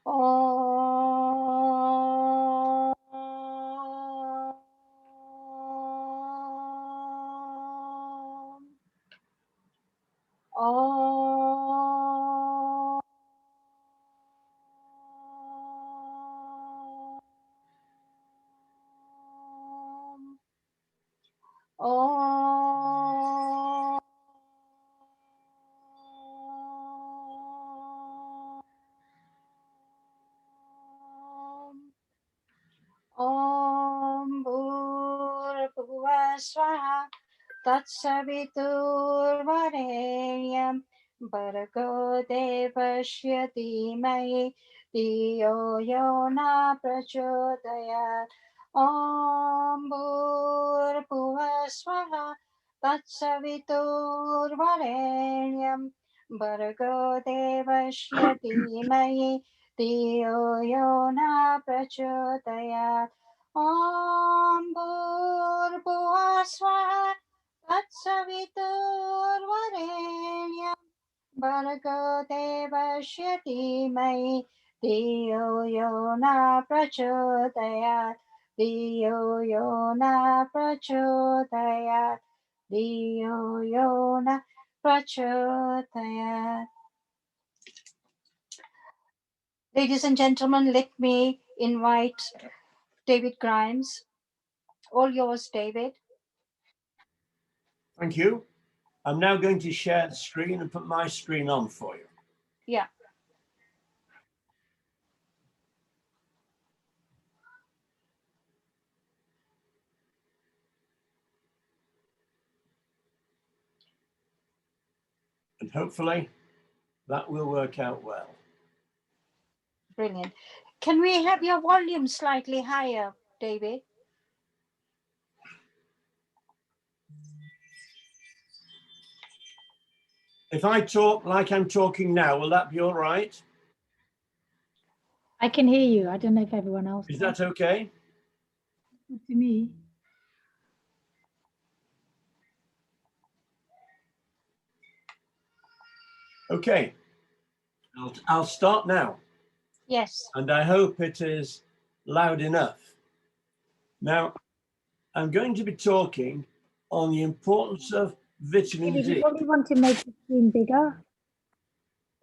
Om. Om. Om. Om Bhurbhuvah Swaha Tatsaviturvarenyam Bhargo Devasya Dhimahi Dhiyo Yo Na Prachodayat. Om Bhurbhuvah Swaha Tatsaviturvarenyam Bhargo Devasya Dhimahi Dhiyo Yo Na Prachodayat. Om Bhurbhuvah Swaha Tatsaviturvarenyam Bhargo Devasya Dhimahi Dhiyo Yo Na Prachodayat. Dhiyo Yo Na Prachodayat. Dhiyo Yo Na Prachodayat. Ladies and gentlemen, let me invite David Grimes. All yours, David. Thank you. I'm now going to share the screen and put my screen on for you. Yeah. And hopefully that will work out well. Brilliant. Can we have your volume slightly higher, David? If I talk like I'm talking now, will that be all right? I can hear you. I don't know if everyone else Is can. that okay? Good to me. Okay. I'll start now. Yes. And I hope it is loud enough. Now, I'm going to be talking on the importance of vitamin David, D. you probably want to make the screen bigger.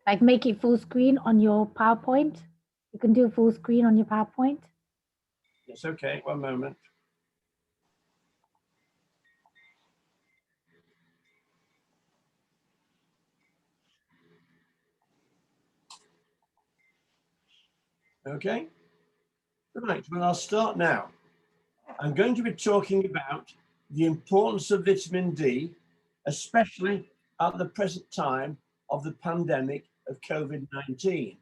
Like make it full screen on your PowerPoint. You can do full screen on your PowerPoint. Yes, okay, one moment. Okay, right, well, I'll start now. I'm going to be talking about the importance of vitamin D, especially at the present time of the pandemic of COVID-19.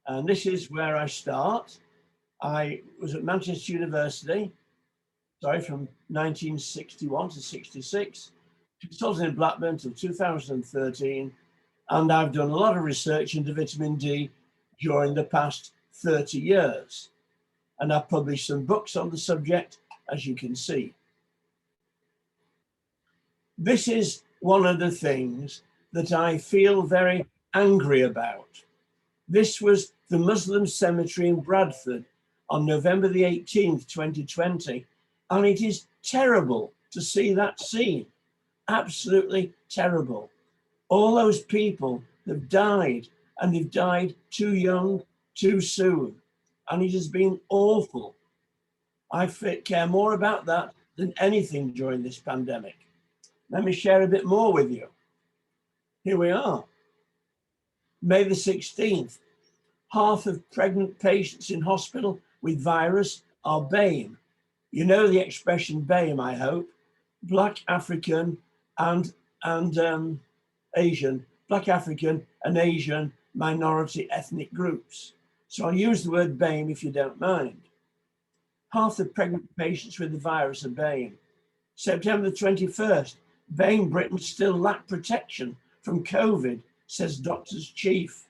And this is where I start. I was at Manchester University, from 1961 to 66, consultant in Blackburn until 2013, and I've done a lot of research into vitamin D during the past 30 years. And I've published some books on the subject, as you can see. This is one of the things that I feel very angry about. This was the Muslim cemetery in Bradford on November the 18th, 2020, and it is terrible to see that scene. Absolutely terrible. All those people have died, and they've died too young, too soon, and it has been awful. I care more about that than anything during this pandemic. Let me share a bit more with you. Here we are. May the 16th, half of pregnant patients in hospital with virus are BAME. You know the expression BAME, I hope. Black African and Asian, Black African and Asian minority ethnic groups. So I'll use the word BAME if you don't mind. Half the pregnant patients with the virus are BAME. September the 21st, BAME Britain still lack protection from COVID, says Doctors Chief.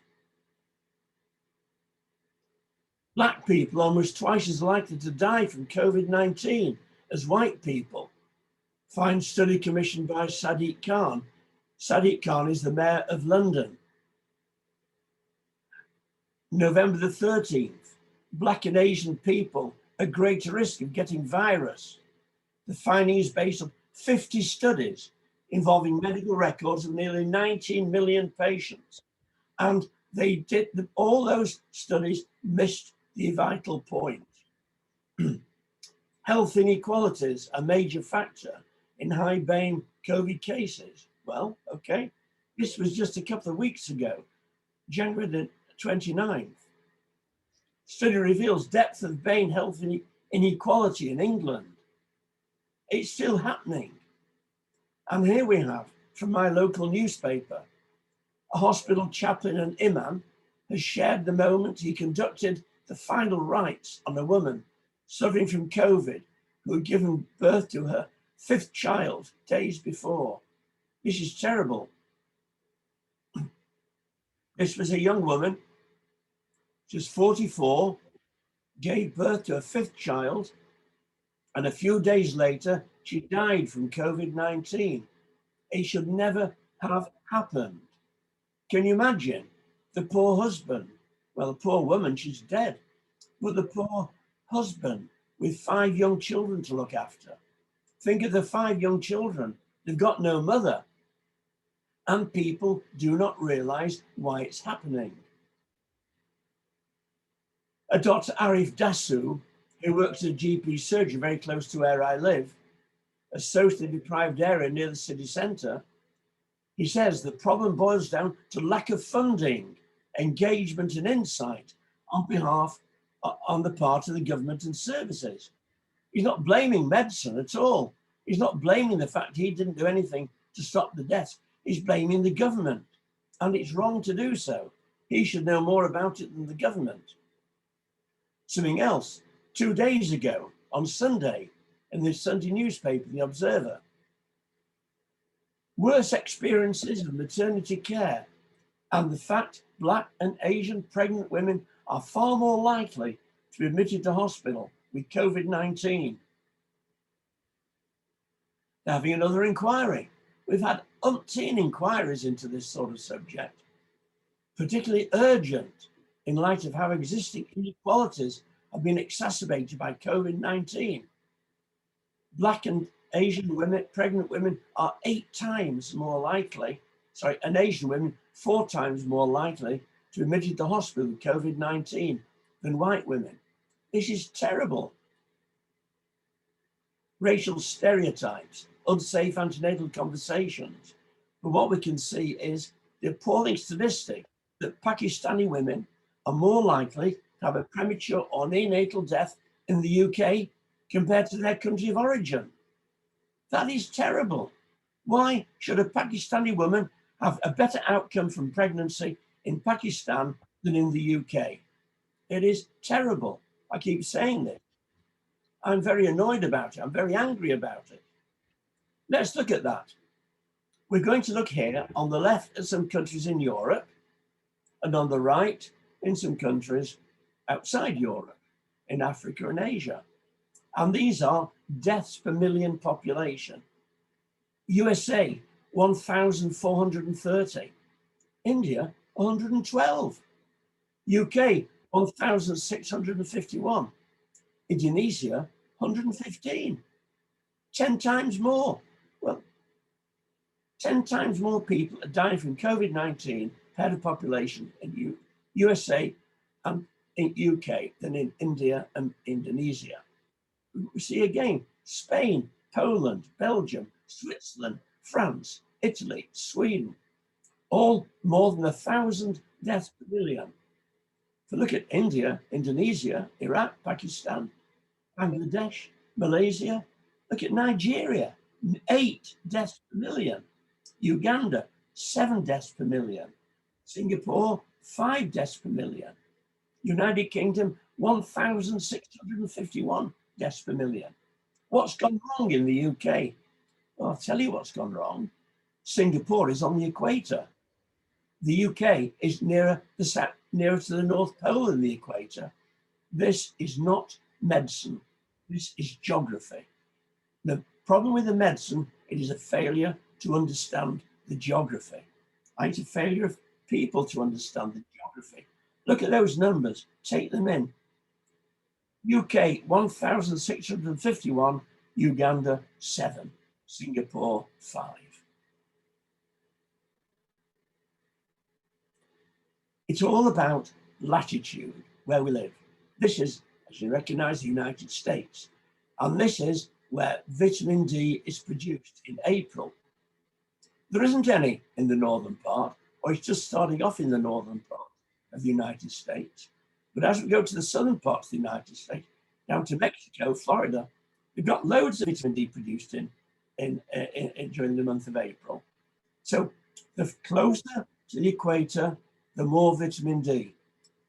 Black people almost twice as likely to die from COVID-19 as white people. Fine study commissioned by Sadiq Khan. Sadiq Khan is the mayor of London. November the 13th, Black and Asian people at greater risk of getting virus. The findings based on 50 studies involving medical records of nearly 19 million patients. And all those studies missed the vital point. Health inequalities, a major factor in high-baying COVID cases. Well, okay, this was just a couple of weeks ago, January the 29th. Study reveals depth of Bain health inequality in England. It's still happening. And here we have, from my local newspaper, a hospital chaplain and imam has shared the moment he conducted the final rites on a woman suffering from COVID who had given birth to her 5th child days before. This is terrible. This was a young woman, just 44, gave birth to her 5th child, and a few days later, she died from COVID-19. It should never have happened. Can you imagine? The poor husband, well, the poor woman, she's dead, but the poor husband with 5 young children to look after. Think of the 5 young children. They've got no mother. And people do not realize why it's happening. A Dr. Arif Dasu, who works at a GP surgery very close to where I live, a socially deprived area near the city centre, he says the problem boils down to lack of funding, engagement and insight on the part of the government and services. He's not blaming medicine at all. He's not blaming the fact he didn't do anything to stop the deaths. He's blaming the government, and it's wrong to do so. He should know more about it than the government. Something else, 2 days ago, on Sunday, in the Sunday newspaper, The Observer, worse experiences of maternity care and the fact Black and Asian pregnant women are far more likely to be admitted to hospital with COVID-19. They're having another inquiry. We've had umpteen inquiries into this sort of subject, particularly urgent in light of how existing inequalities have been exacerbated by COVID-19. Black and Asian women, pregnant women, are 8 times more likely, and Asian women 4 times more likely to be admitted to hospital with COVID-19 than white women. This is terrible. Racial stereotypes, unsafe antenatal conversations. But what we can see is the appalling statistic that Pakistani women are more likely to have a premature or neonatal death in the UK compared to their country of origin. That is terrible. Why should a Pakistani woman have a better outcome from pregnancy in Pakistan than in the UK? It is terrible. I keep saying this. I'm very annoyed about it. I'm very angry about it. Let's look at that. We're going to look here on the left at some countries in Europe, and on the right in some countries outside Europe, in Africa and Asia. And these are deaths per million population. USA, 1,430. India, 112. UK, 1,651. Indonesia, 115. 10 times more. Well, 10 times more people are dying from COVID-19 per head of population in USA and in UK than in India and Indonesia. We see again, Spain, Poland, Belgium, Switzerland, France, Italy, Sweden, all more than 1,000 deaths per million. If you look at India, Indonesia, Iraq, Pakistan, Bangladesh, Malaysia, look at Nigeria, 8 deaths per million. Uganda, 7 deaths per million. Singapore, 5 deaths per million. United Kingdom, 1,651 deaths per million. What's gone wrong in the UK? Well, I'll tell you what's gone wrong. Singapore is on the equator. The UK is nearer to the North Pole than the equator. This is not medicine. This is geography. The problem with the medicine, it is a failure to understand the geography. It's a failure of people to understand the geography. Look at those numbers, take them in. UK 1,651, Uganda 7, Singapore 5. It's all about latitude, where we live. This is, as you recognize, the United States. And this is where vitamin D is produced in April. There isn't any in the northern part, or it's just starting off in the northern part of the United States. But as we go to the southern parts of the United States, down to Mexico, Florida, we've got loads of vitamin D produced during the month of April. So the closer to the equator, the more vitamin D.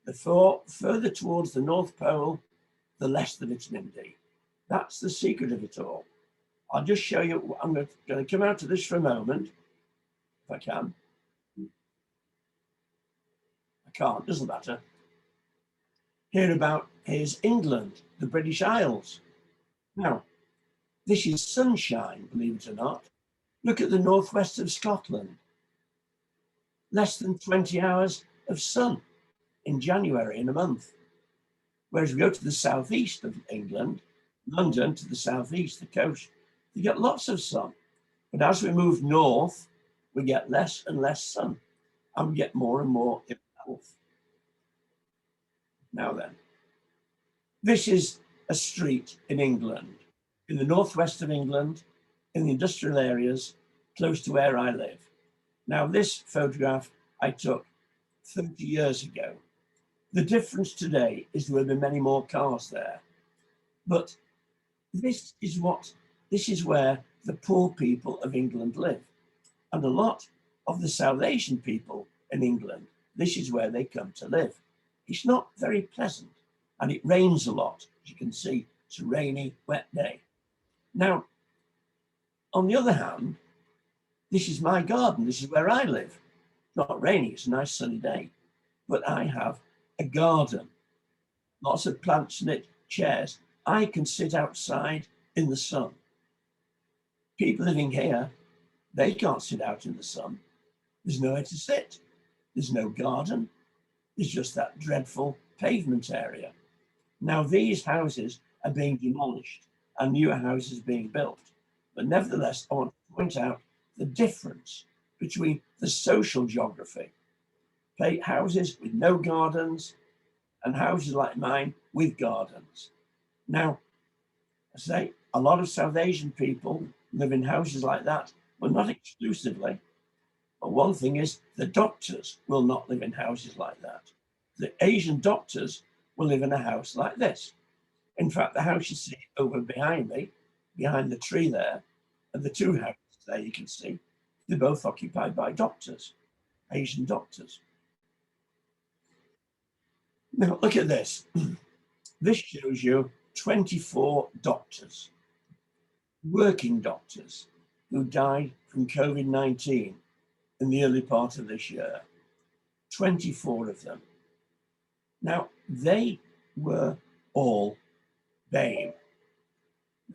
The further towards the North Pole, the less the vitamin D. That's the secret of it all. I'll just show you. I'm going to come out of this for a moment, if I can. I can't, doesn't matter. Here's England, the British Isles. Now, this is sunshine, believe it or not. Look at the northwest of Scotland. Less than 20 hours of sun in January in a month. Whereas we go to the southeast of England, London to the southeast, the coast, you get lots of sun. But as we move north, we get less and less sun, and we get more and more ill health. Now then, this is a street in England, in the northwest of England, in the industrial areas, close to where I live. Now, this photograph I took 30 years ago. The difference today is there will be many more cars there. But this is where the poor people of England live. And a lot of the South Asian people in England, this is where they come to live. It's not very pleasant, and it rains a lot. As you can see, it's a rainy, wet day. Now, on the other hand, this is my garden. This is where I live. It's not raining, it's a nice sunny day. But I have a garden, lots of plants in it, chairs. I can sit outside in the sun. People living here, they can't sit out in the sun. There's nowhere to sit. There's no garden. There's just that dreadful pavement area. Now, these houses are being demolished and newer houses being built. But nevertheless, I want to point out the difference between the social geography. Houses with no gardens and houses like mine with gardens. Now, I say a lot of South Asian people live in houses like that, but not exclusively. But one thing is the doctors will not live in houses like that. The Asian doctors will live in a house like this. In fact, the house you see over behind me, behind the tree there, and the two houses there you can see, they're both occupied by doctors, Asian doctors. Now, look at this. This shows you 24 doctors, working doctors, who died from COVID-19 in the early part of this year. 24 of them. Now, they were all BAME.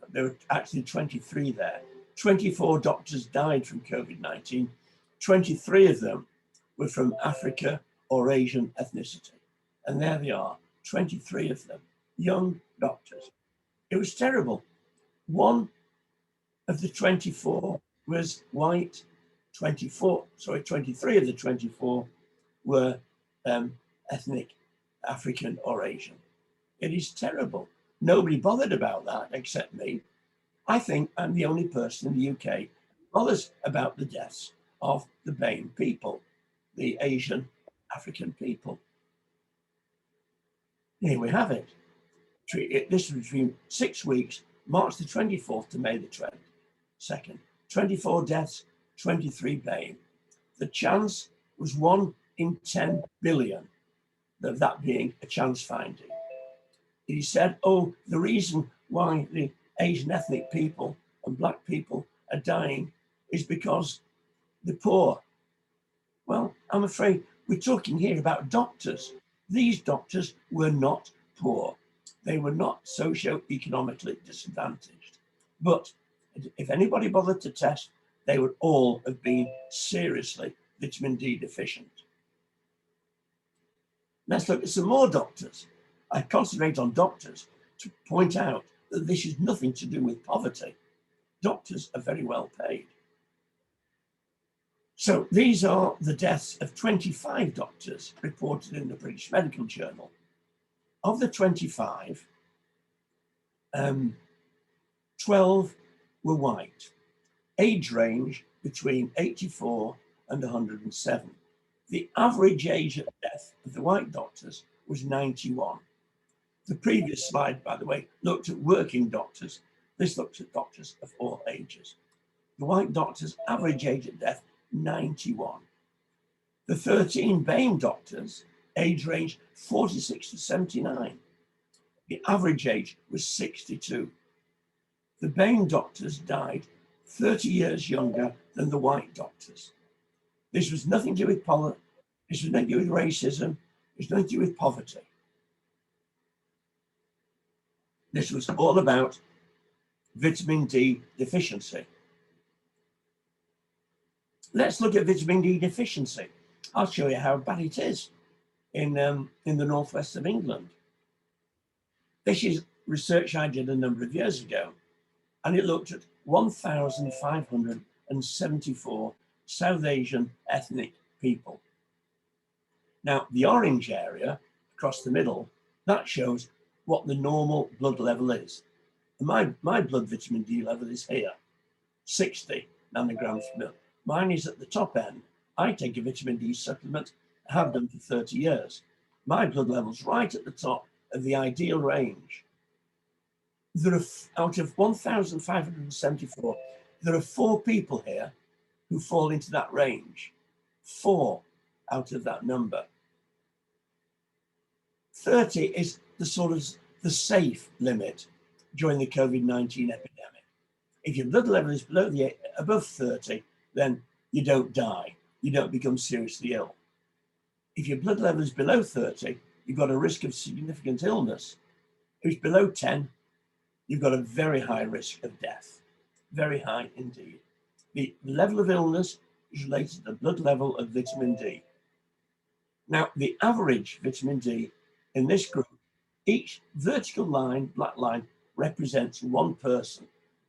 There were actually 23 there. 24 doctors died from COVID-19. 23 of them were from Africa or Asian ethnicity. And there they are, 23 of them, young doctors. It was terrible. One of the 24 was white, 23 of the 24 were ethnic, African or Asian. It is terrible. Nobody bothered about that except me. I think I'm the only person in the UK who bothers about the deaths of the BAME people, the Asian African people. Here we have it. This was between 6 weeks, March the 24th to May the 22nd. 24 deaths, 23 BAME. The chance was 1 in 10 billion of that being a chance finding. He said, oh, the reason why the Asian ethnic people and black people are dying is because they're poor. Well, I'm afraid we're talking here about doctors. These doctors were not poor. They were not socio-economically disadvantaged. But if anybody bothered to test, they would all have been seriously vitamin D deficient. Let's look at some more doctors. I concentrate on doctors to point out that this is nothing to do with poverty. Doctors are very well paid. So these are the deaths of 25 doctors reported in the British Medical Journal. Of the 25, 12 were white. Age range between 84 and 107. The average age of death of the white doctors was 91. The previous slide, by the way, looked at working doctors. This looks at doctors of all ages. The white doctors' average age of death, 91. The 13 BAME doctors, age range 46 to 79. The average age was 62. The BAME doctors died 30 years younger than the white doctors. This was nothing to do with politics. This was nothing to do with racism. It was nothing to do with poverty. This was all about vitamin D deficiency. Let's look at vitamin D deficiency. I'll show you how bad it is in the northwest of England. This is research I did a number of years ago, and it looked at 1,574 South Asian ethnic people. Now, the orange area across the middle, that shows what the normal blood level is. And my blood vitamin D level is here, 60 nanograms per mil. Mine is at the top end. I take a vitamin D supplement, have done for 30 years. My blood level's right at the top of the ideal range. There are, out of 1,574, there are 4 people here who fall into that range. 4 out of that number. 30 is the sort of the safe limit during the COVID-19 epidemic. If your blood level is above 30, then you don't die. You don't become seriously ill. If your blood level is below 30, you've got a risk of significant illness. If it's below 10, you've got a very high risk of death. Very high indeed. The level of illness is related to the blood level of vitamin D. Now, the average vitamin D in this group, each vertical line, black line, represents one person.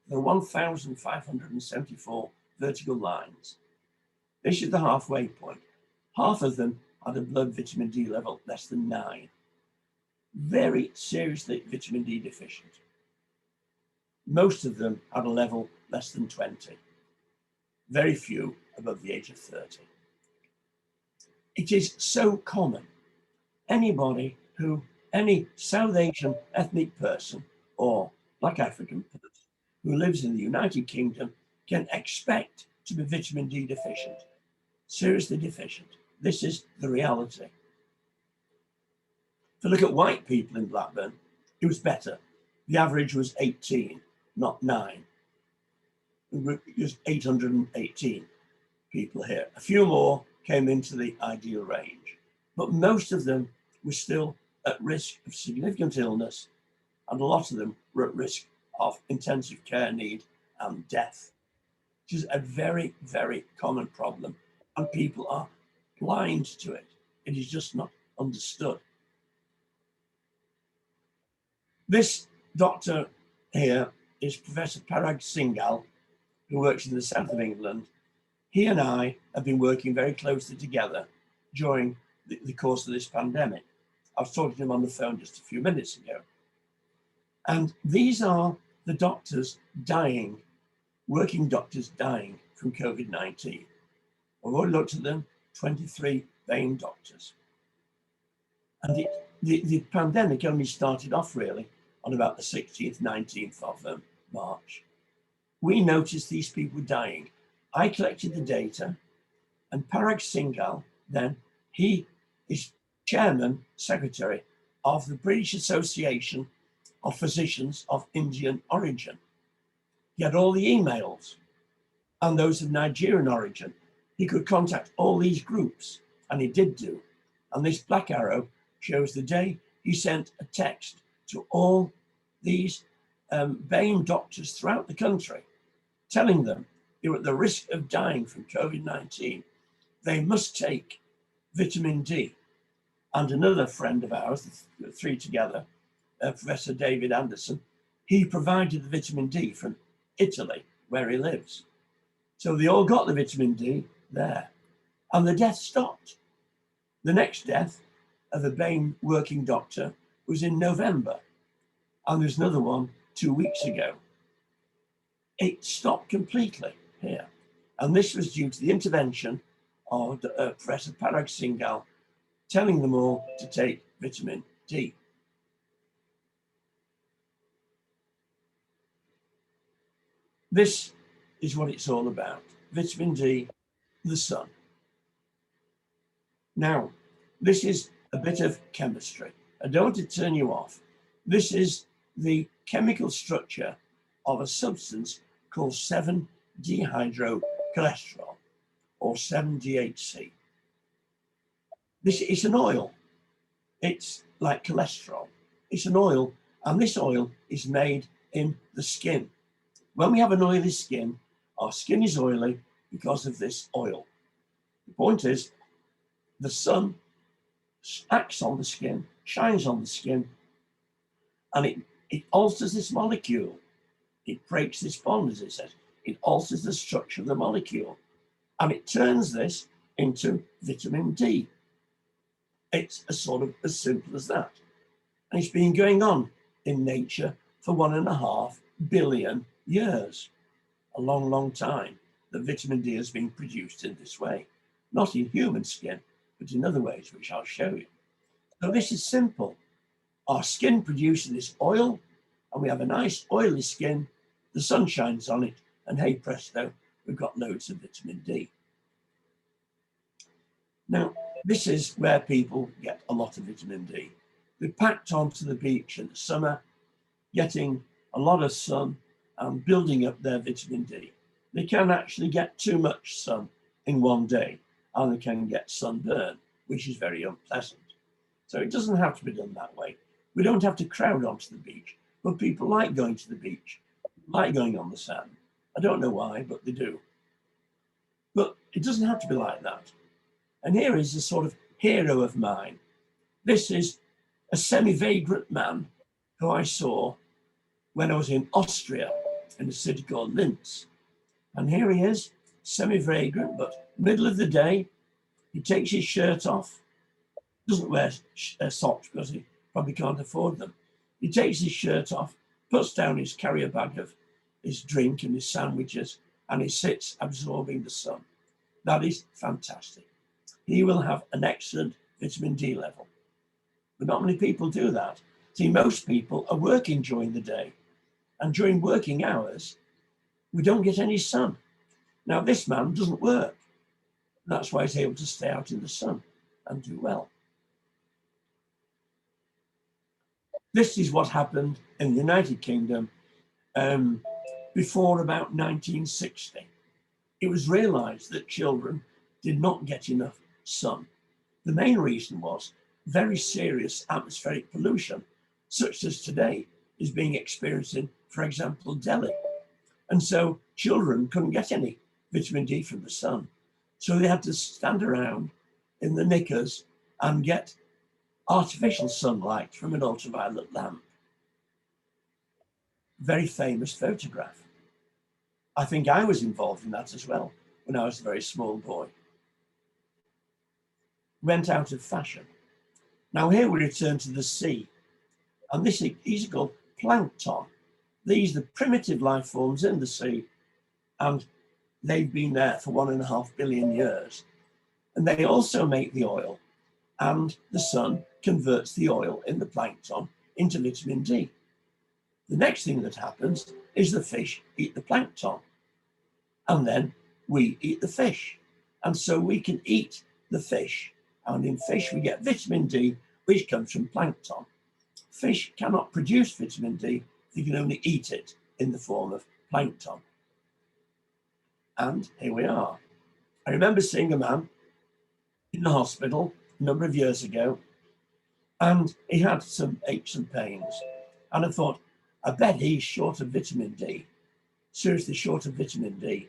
There are 1,574 vertical lines. This is the halfway point. Half of them had a blood vitamin D level less than 9. Very seriously vitamin D deficient. Most of them had a level less than 20. Very few above the age of 30. It is so common. Any South Asian ethnic person or Black African person who lives in the United Kingdom can expect to be vitamin D deficient, seriously deficient. This is the reality. If you look at white people in Blackburn, it was better. The average was 18, not 9. It was 818 people here. A few more came into the ideal range, but most of them were still at risk of significant illness, and a lot of them were at risk of intensive care need and death, which is a very, very common problem, and people are blind to it. It is just not understood. This doctor here is Professor Parag Singhal, who works in the south of England. He and I have been working very closely together during the course of this pandemic. I was talking to him on the phone just a few minutes ago. And these are the doctors dying, working doctors dying from COVID-19. I've already looked at them, 23 BAME doctors. And the pandemic only started off really on about the 16th, 19th of March. We noticed these people dying. I collected the data, and Parag Singhal, then, he is chairman, secretary of the British Association of Physicians of Indian origin. He had all the emails and those of Nigerian origin. He could contact all these groups, and he did do. And this black arrow shows the day he sent a text to all these BAME doctors throughout the country, telling them they were at the risk of dying from COVID-19. They must take vitamin D. and another friend of ours, the three together, Professor David Anderson, he provided the vitamin D from Italy, where he lives. So they all got the vitamin D there, and the death stopped. The next death of a Bain working doctor was in November, and there's another one 2 weeks ago. It stopped completely here, and this was due to the intervention of Professor Parag Singhal telling them all to take vitamin D. This is what it's all about. Vitamin D, the sun. Now, this is a bit of chemistry. I don't want to turn you off. This is the chemical structure of a substance called 7-dehydrocholesterol, or 7-DHC. This is an oil. It's like cholesterol. It's an oil, and this oil is made in the skin. When we have an oily skin, our skin is oily because of this oil. The point is, the sun acts on the skin, shines on the skin, and it alters this molecule. It breaks this bond, as it says. It alters the structure of the molecule, and it turns this into vitamin D. It's as simple as that. And it's been going on in nature for 1.5 billion years. A long, long time that vitamin D has been produced in this way. Not in human skin, but in other ways, which I'll show you. So this is simple. Our skin produces this oil, and we have a nice oily skin. The sun shines on it, and hey presto, we've got loads of vitamin D. Now, this is where people get a lot of vitamin D. They're packed onto the beach in the summer, getting a lot of sun and building up their vitamin D. They can actually get too much sun in one day, and they can get sunburn, which is very unpleasant. So it doesn't have to be done that way. We don't have to crowd onto the beach, but people like going to the beach, like going on the sand. I don't know why, but they do. But it doesn't have to be like that. And here is a sort of hero of mine. This is a semi-vagrant man who I saw when I was in Austria in a city called Linz. And here he is, semi-vagrant, but middle of the day, he takes his shirt off, doesn't wear socks because he probably can't afford them. He takes his shirt off, puts down his carrier bag of his drink and his sandwiches, and he sits absorbing the sun. That is fantastic. He will have an excellent vitamin D level. But not many people do that. See, most people are working during the day, and during working hours, we don't get any sun. Now, this man doesn't work. That's why he's able to stay out in the sun and do well. This is what happened in the United Kingdom before about 1960. It was realized that children did not get enough sun. The main reason was very serious atmospheric pollution, such as today is being experienced in, for example, Delhi. And so children couldn't get any vitamin D from the sun. So they had to stand around in the knickers and get artificial sunlight from an ultraviolet lamp. Very famous photograph. I think I was involved in that as well when I was a very small boy. Went out of fashion. Now here we return to the sea, and these are called plankton. These are the primitive life forms in the sea, and they've been there for 1.5 billion years. And they also make the oil, and the sun converts the oil in the plankton into vitamin D. The next thing that happens is the fish eat the plankton, and then we eat the fish. And so we can eat the fish, and in fish we get vitamin D, which comes from plankton. Fish cannot produce vitamin D, they can only eat it in the form of plankton. And here we are. I remember seeing a man in the hospital a number of years ago, and he had some aches and pains. And I thought, I bet he's short of vitamin D, seriously short of vitamin D.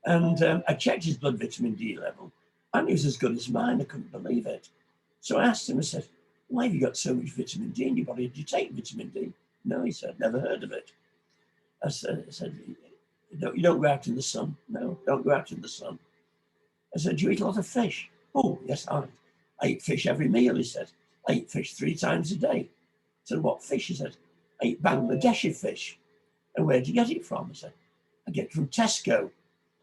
And I checked his blood vitamin D level, and it was as good as mine. I couldn't believe it. So I asked him, I said, why have you got so much vitamin D in your body? Do you take vitamin D? No, he said, never heard of it. I said you don't go out in the sun? No, don't go out in the sun. I said, do you eat a lot of fish? Oh, yes, I eat fish every meal, he said. I eat fish 3 times a day. I said, what fish? He said, I eat Bangladeshi fish. And where do you get it from? I said, I get it from Tesco.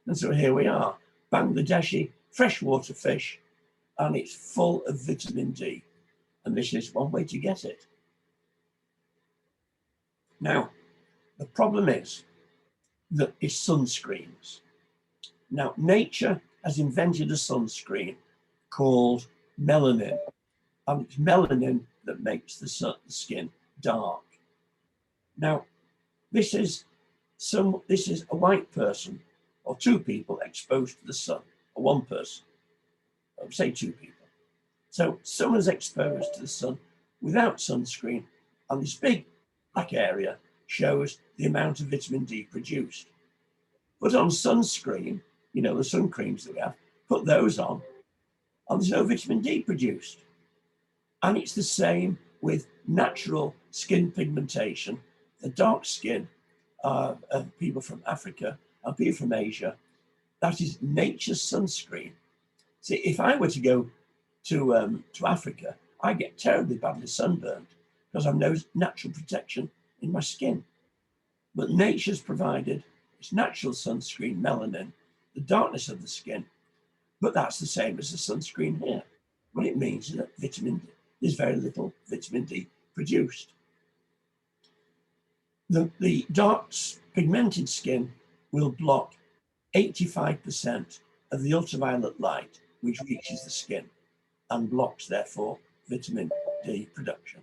And so here we are, Bangladeshi freshwater fish, and it's full of vitamin D. And this is one way to get it. Now, the problem is that it's sunscreens. Now, nature has invented a sunscreen called melanin, and it's melanin that makes the skin dark. Now, this is a white person or 2 people exposed to the sun, or 1 person, I would say 2 people. So someone's exposed to the sun without sunscreen, and this big black area shows the amount of vitamin D produced. Put on sunscreen, you know, the sun creams that we have, put those on, and there's no vitamin D produced. And it's the same with natural skin pigmentation. The dark skin of people from Africa and people from Asia, that is nature's sunscreen. See, if I were to go to Africa, I get terribly badly sunburned because I've no natural protection in my skin. But nature's provided its natural sunscreen, melanin, the darkness of the skin, but that's the same as the sunscreen here. What it means is that there's very little vitamin D produced. The dark pigmented skin will block 85% of the ultraviolet light which reaches the skin and blocks, therefore, vitamin D production.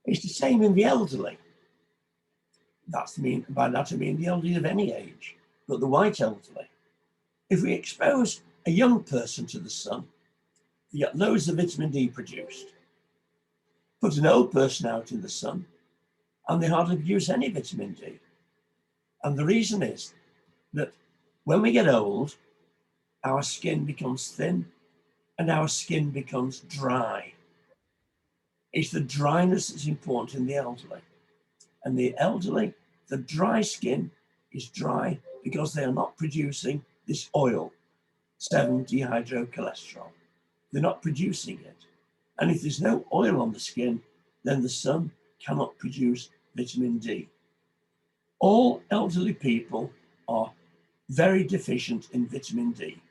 It's the same in the elderly. By that I mean the elderly of any age, but the white elderly. If we expose a young person to the sun, you get loads of vitamin D produced. Put an old person out in the sun, and they hardly produce any vitamin D. And the reason is that when we get old, our skin becomes thin and our skin becomes dry. It's the dryness that's important in the elderly. And the elderly, the dry skin is dry because they are not producing this oil, 7-dehydrocholesterol. They're not producing it. And if there's no oil on the skin, then the sun cannot produce vitamin D. All elderly people are very deficient in vitamin D.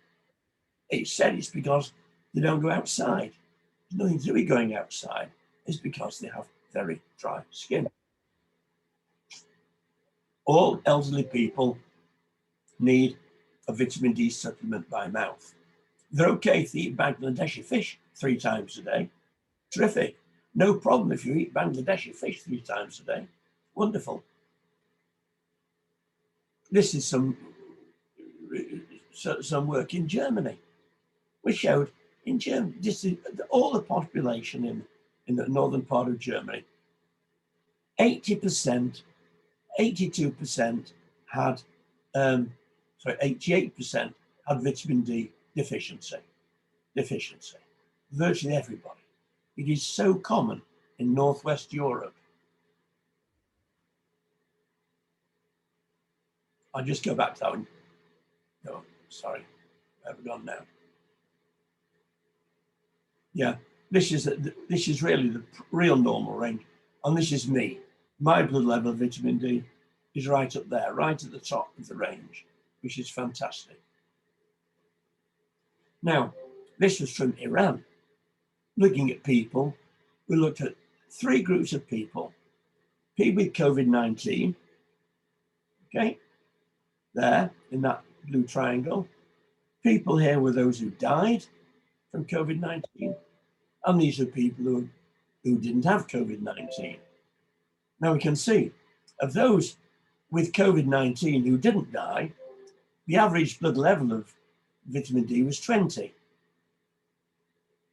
It's said it's because they don't go outside. There's nothing to do with going outside. It's because they have very dry skin. All elderly people need a vitamin D supplement by mouth. They're okay if they eat Bangladeshi fish 3 times a day. Terrific. No problem if you eat Bangladeshi fish 3 times a day. Wonderful. This is some work in Germany. We showed in Germany, all the population in the northern part of Germany, 80%, 82% had, 88% had vitamin D deficiency. Virtually everybody. It is so common in Northwest Europe. I'll just go back to that one. No, sorry, where have we gone now? Yeah, this is really the real normal range, and this is me. My blood level of vitamin D is right up there, right at the top of the range, which is fantastic. Now, this was from Iran. Looking at people, we looked at 3 groups of people. People with COVID-19, okay, there in that blue triangle. People here were those who died from COVID-19, and these are people who didn't have COVID-19. Now we can see, of those with COVID-19 who didn't die, the average blood level of vitamin D was 20.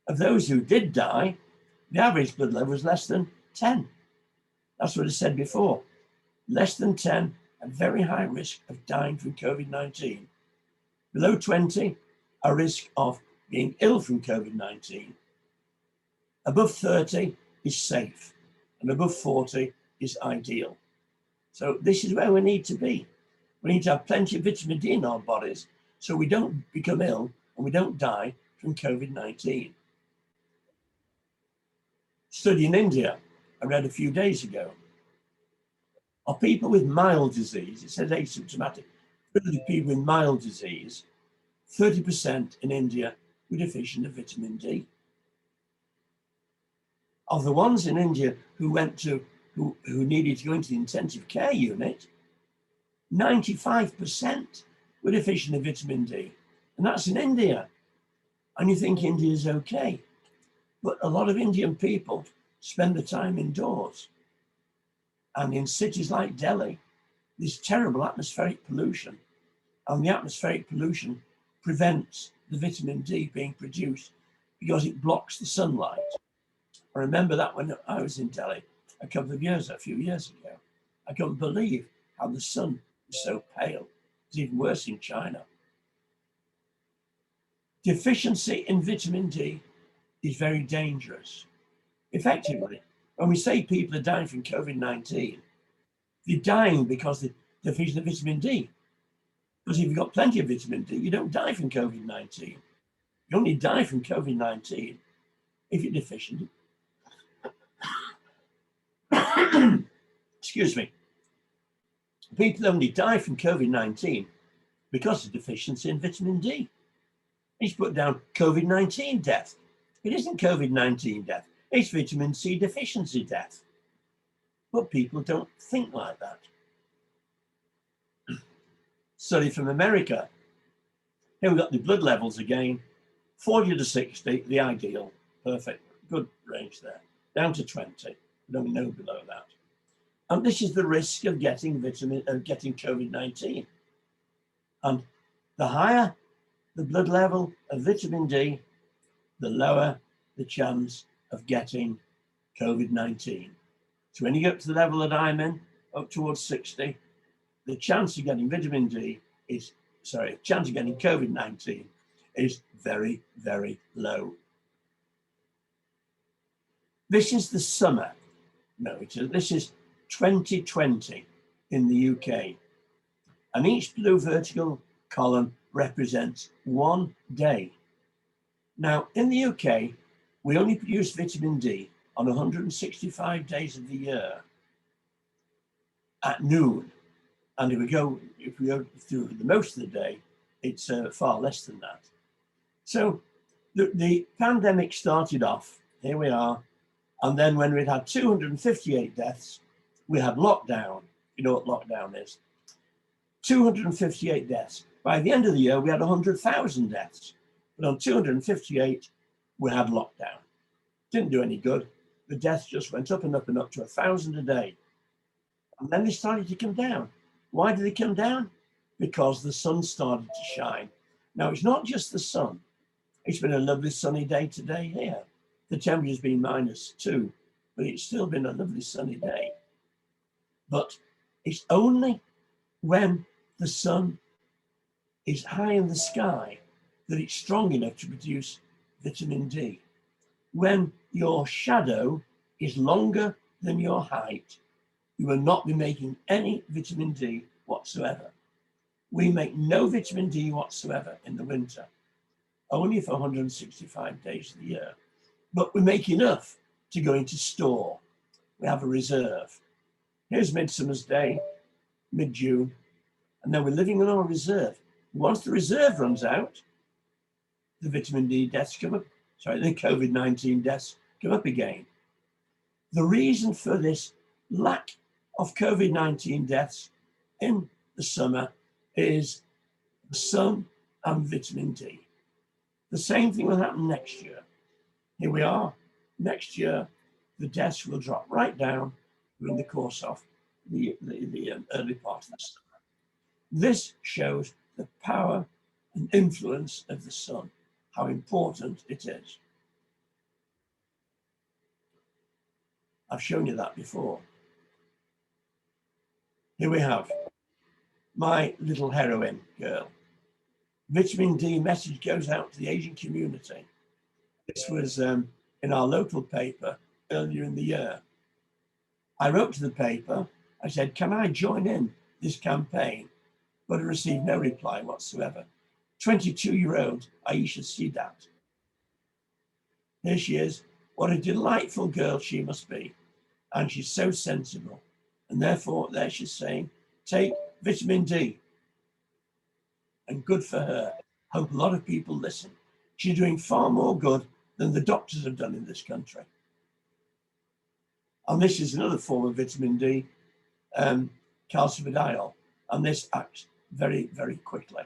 Of those who did die, the average blood level was less than 10. That's what I said before. Less than 10, a very high risk of dying from COVID-19. Below 20, a risk of being ill from COVID-19. Above 30 is safe, and above 40 is ideal. So this is where we need to be. We need to have plenty of vitamin D in our bodies so we don't become ill and we don't die from COVID-19. Study in India, I read a few days ago, are people with mild disease, it says asymptomatic, but the people with mild disease, 30% in India were deficient of vitamin D. Of the ones in India who went to, who needed to go into the intensive care unit, 95% were deficient of vitamin D. And that's in India. And you think India is okay. But a lot of Indian people spend the time indoors. And in cities like Delhi, there's terrible atmospheric pollution. And the atmospheric pollution prevents the vitamin D being produced because it blocks the sunlight. I remember that when I was in Delhi a few years ago. I couldn't believe how the sun was so pale. It's even worse in China. Deficiency in vitamin D is very dangerous. Effectively, when we say people are dying from COVID-19, they're dying because they're deficient of vitamin D. Because if you've got plenty of vitamin D, you don't die from COVID-19. You only die from COVID-19 if you're deficient. Excuse me. People only die from COVID-19 because of deficiency in vitamin D. He's put down COVID-19 death. It isn't COVID-19 death, it's vitamin C deficiency death. But people don't think like that. Study from America. Here we've got the blood levels again, 40 to 60, the ideal, perfect, good range there, down to 20, no below that. And this is the risk of getting COVID-19. And the higher the blood level of vitamin D, the lower the chance of getting COVID-19. So when you get to the level that I'm in, up towards 60, the chance of getting vitamin D is, chance of getting COVID-19 is very, very low. This is the summer. No, this is 2020 in the UK. And each blue vertical column represents 1 day. Now, in the UK, we only produce vitamin D on 165 days of the year at noon. And if we go through the most of the day, it's far less than that. So the pandemic started off, here we are, and then when we'd had 258 deaths, we had lockdown. You know what lockdown is. 258 deaths. By the end of the year, we had 100,000 deaths. But on 258, we had lockdown. Didn't do any good. The deaths just went up and up and up to 1,000 a day. And then they started to come down. Why did they come down? Because the sun started to shine. Now, it's not just the sun. It's been a lovely sunny day today here. The temperature's been -2, but it's still been a lovely sunny day. But it's only when the sun is high in the sky that it's strong enough to produce vitamin D. When your shadow is longer than your height, you will not be making any vitamin D whatsoever. We make no vitamin D whatsoever in the winter, only for 165 days of the year. But we make enough to go into store. We have a reserve. Here's Midsummer's Day, mid-June, and then we're living on our reserve. Once the reserve runs out, the vitamin D deaths come up, the COVID-19 deaths come up again. The reason for this lack of COVID-19 deaths in the summer is the sun and vitamin D. The same thing will happen next year. Here we are. Next year, the deaths will drop right down during the course of the early part of the summer. This shows the power and influence of the sun, how important it is. I've shown you that before. Here we have my little heroine girl. Vitamin D message goes out to the Asian community. This was in our local paper earlier in the year. I wrote to the paper. I said, can I join in this campaign? But I received no reply whatsoever. 22-year-old Aisha Sidat. Here she is. What a delightful girl she must be. And she's so sensible. And therefore, there she's saying, take vitamin D. And good for her. Hope a lot of people listen. She's doing far more good than the doctors have done in this country. And this is another form of vitamin D, calcifidiol. And this acts very, very quickly.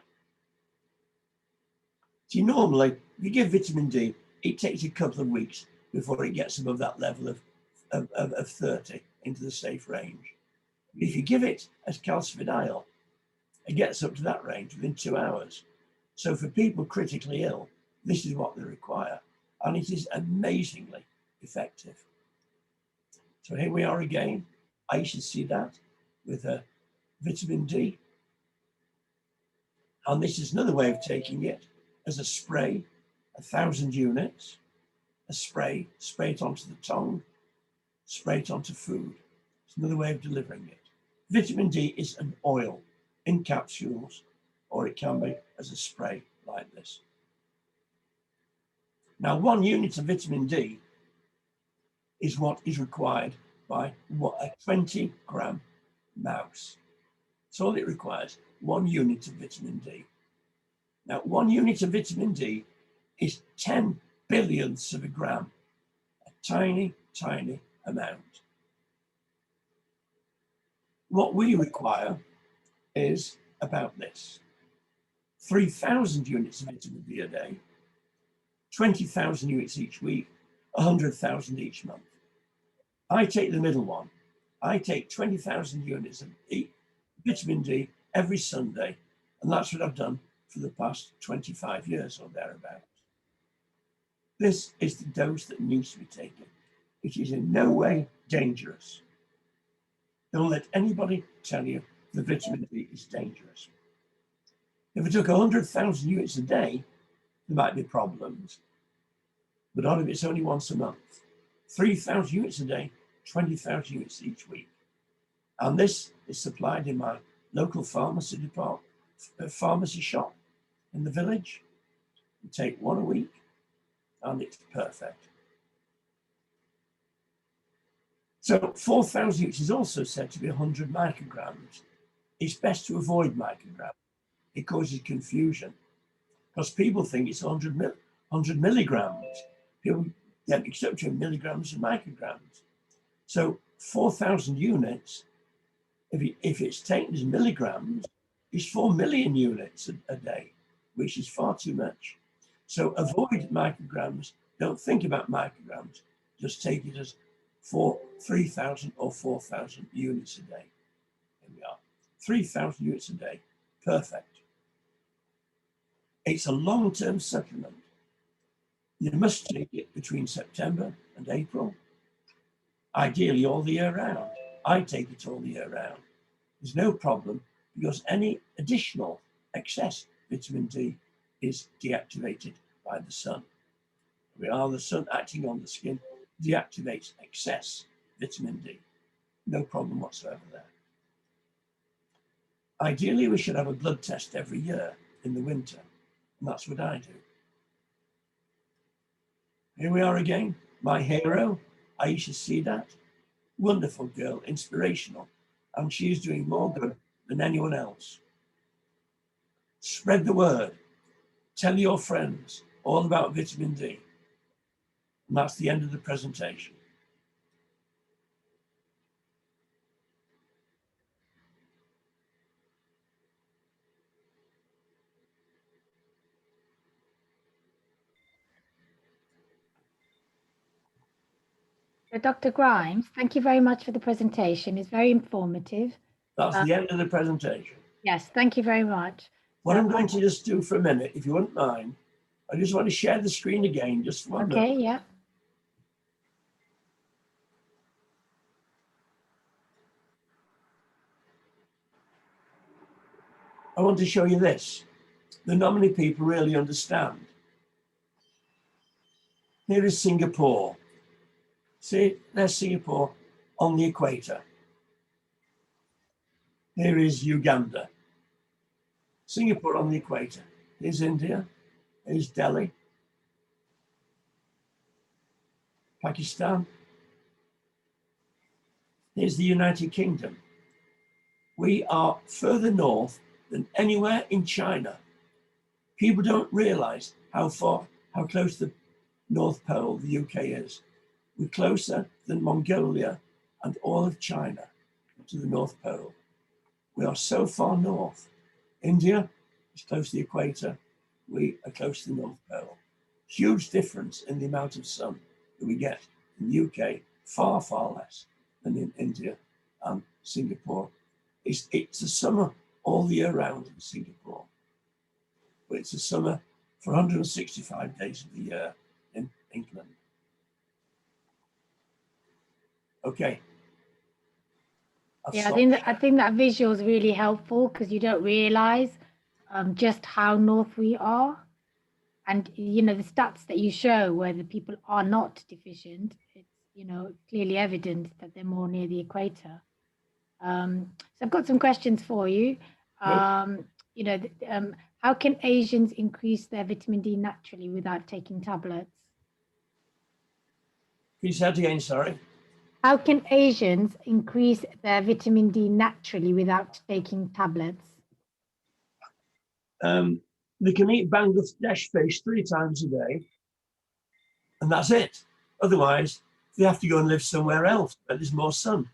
See, normally, if you give vitamin D, it takes a couple of weeks before it gets above that level of 30 into the safe range. But if you give it as calcifidiol, it gets up to that range within 2 hours. So for people critically ill, this is what they require. And it is amazingly effective. So here we are again. I should see that with a vitamin D. And this is another way of taking it as a spray, 1,000 units, a spray it onto the tongue, spray it onto food. It's another way of delivering it. Vitamin D is an oil in capsules, or it can be as a spray like this. Now, 1 unit of vitamin D is what is required by a 20-gram mouse. That's all it requires, 1 unit of vitamin D. Now, 1 unit of vitamin D is 10 billionths of a gram, a tiny, tiny amount. What we require is about this: 3,000 units of vitamin D a day, 20,000 units each week, 100,000 each month. I take the middle one. I take 20,000 units of vitamin D every Sunday, and that's what I've done for the past 25 years or thereabouts. This is the dose that needs to be taken. It is in no way dangerous. Don't let anybody tell you the vitamin D is dangerous. If I took 100,000 units a day, there might be problems, but not if it's only once a month. 3,000 units a day, 20,000 units each week. And this is supplied in my local pharmacy shop in the village. You take 1 a week, and it's perfect. So 4,000 units is also said to be 100 micrograms. It's best to avoid micrograms. It causes confusion because people think it's 100 milligrams. People get mixed up to milligrams and micrograms. So 4,000 units, if it's taken as milligrams, is 4 million units a day, which is far too much. So avoid micrograms. Don't think about micrograms. Just take it as 3,000 or 4,000 units a day. Here we are. 3,000 units a day. Perfect. It's a long-term supplement. You must take it between September and April, ideally all the year round. I take it all the year round. There's no problem because any additional excess vitamin D is deactivated by the sun. The sun acting on the skin deactivates excess vitamin D. No problem whatsoever there. Ideally, we should have a blood test every year in the winter, and that's what I do. Here we are again, my hero, Aisha Sidat. Wonderful girl, inspirational, and she's doing more good than anyone else. Spread the word. Tell your friends all about vitamin D. And that's the end of the presentation. So Dr. Grimes, thank you very much for the presentation. It's very informative. That's the end of the presentation. Yes, thank you very much. What I'm going to just do for a minute, if you wouldn't mind, I just want to share the screen again, just for 1 minute. Okay, yeah. I want to show you this. that not many people really understand. Here is Singapore. See, there's Singapore on the equator. Here is Uganda. Singapore on the equator. Here's India. Here's Delhi. Pakistan. Here's the United Kingdom. We are further north than anywhere in China. People don't realize how close the North Pole, the UK is. We're closer than Mongolia and all of China to the North Pole. We are so far north. India is close to the equator. We are close to the North Pole. Huge difference in the amount of sun that we get in the UK, far, far less than in India and Singapore. It's a summer all the year round in Singapore, but it's a summer for 165 days of the year in England. Okay. Yeah, I think that visual is really helpful because you don't realize just how north we are. And, you know, the stats that you show where the people are not deficient, it's, you know, clearly evident that they're more near the equator. So I've got some questions for you. You know, how can Asians increase their vitamin D naturally without taking tablets? Can you say that again, sorry? How can Asians increase their vitamin D naturally without taking tablets? They can eat Bangladesh fish 3 times a day, and that's it. Otherwise, they have to go and live somewhere else where there's more sun.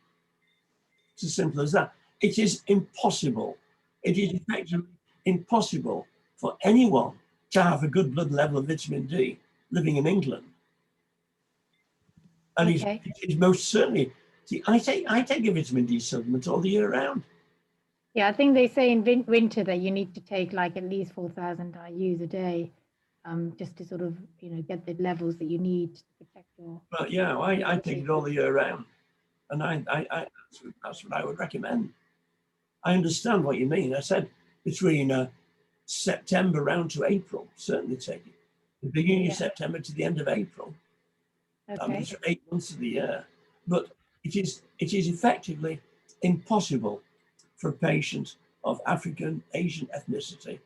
It's as simple as that. It is impossible. It is effectively impossible for anyone to have a good blood level of vitamin D living in England. And it's most certainly, see, I take a vitamin D supplement all the year round. Yeah, I think they say in winter that you need to take like at least 4,000 IUs a day, just to sort of, you know, get the levels that you need to protect your. But yeah, I take it all the year round, and that's what I would recommend. I understand what you mean. I said between September round to April, certainly take it. The beginning of September to the end of April. I mean, it's 8 months of the year, but it is effectively impossible for a patient of African, Asian ethnicity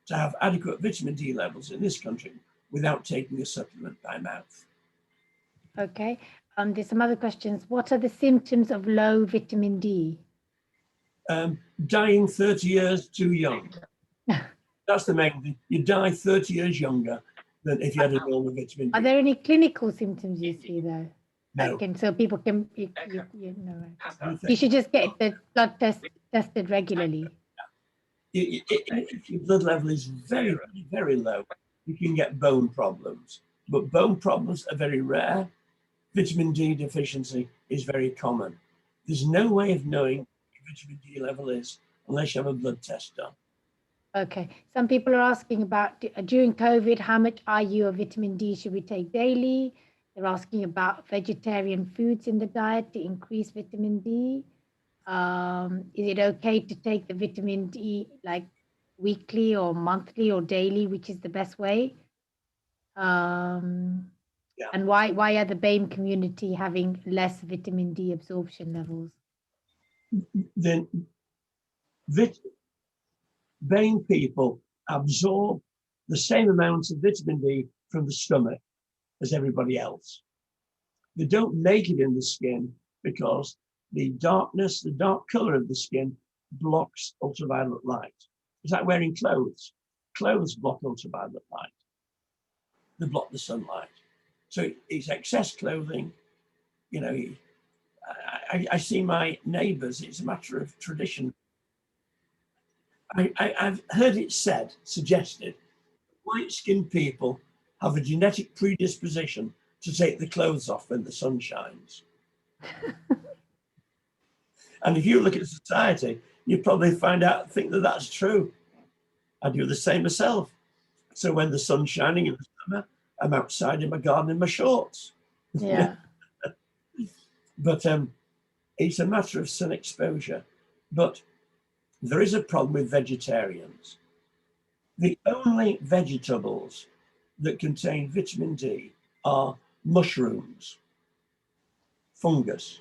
to have adequate vitamin D levels in this country without taking a supplement by mouth. Okay, there's some other questions. What are the symptoms of low vitamin D? Dying 30 years too young. That's the main thing. You die 30 years younger than if you had a normal vitamin D. Are there any clinical symptoms you see though? No. So people can, you know, you should just get the blood tested regularly. If your blood level is very, very, very low, you can get bone problems. But bone problems are very rare. Vitamin D deficiency is very common. There's no way of knowing what your vitamin D level is unless you have a blood test done. Okay. Some people are asking about during COVID, how much IU of vitamin D should we take daily? They're asking about vegetarian foods in the diet to increase vitamin D. Is it okay to take the vitamin D like weekly or monthly or daily, which is the best way? And why are the BAME community having less vitamin D absorption levels? Then BAME people absorb the same amount of vitamin D from the stomach as everybody else. They don't make it in the skin because the dark color of the skin blocks ultraviolet light. It's like wearing clothes. Clothes block ultraviolet light. They block the sunlight. So it's excess clothing. You know, I see my neighbors, it's a matter of tradition. I've heard it suggested, white-skinned people have a genetic predisposition to take the clothes off when the sun shines. And if you look at society, you probably think that that's true. I do the same myself. So when the sun's shining in the summer, I'm outside in my garden in my shorts. Yeah. But it's a matter of sun exposure. But there is a problem with vegetarians. The only vegetables that contain vitamin D are mushrooms, fungus,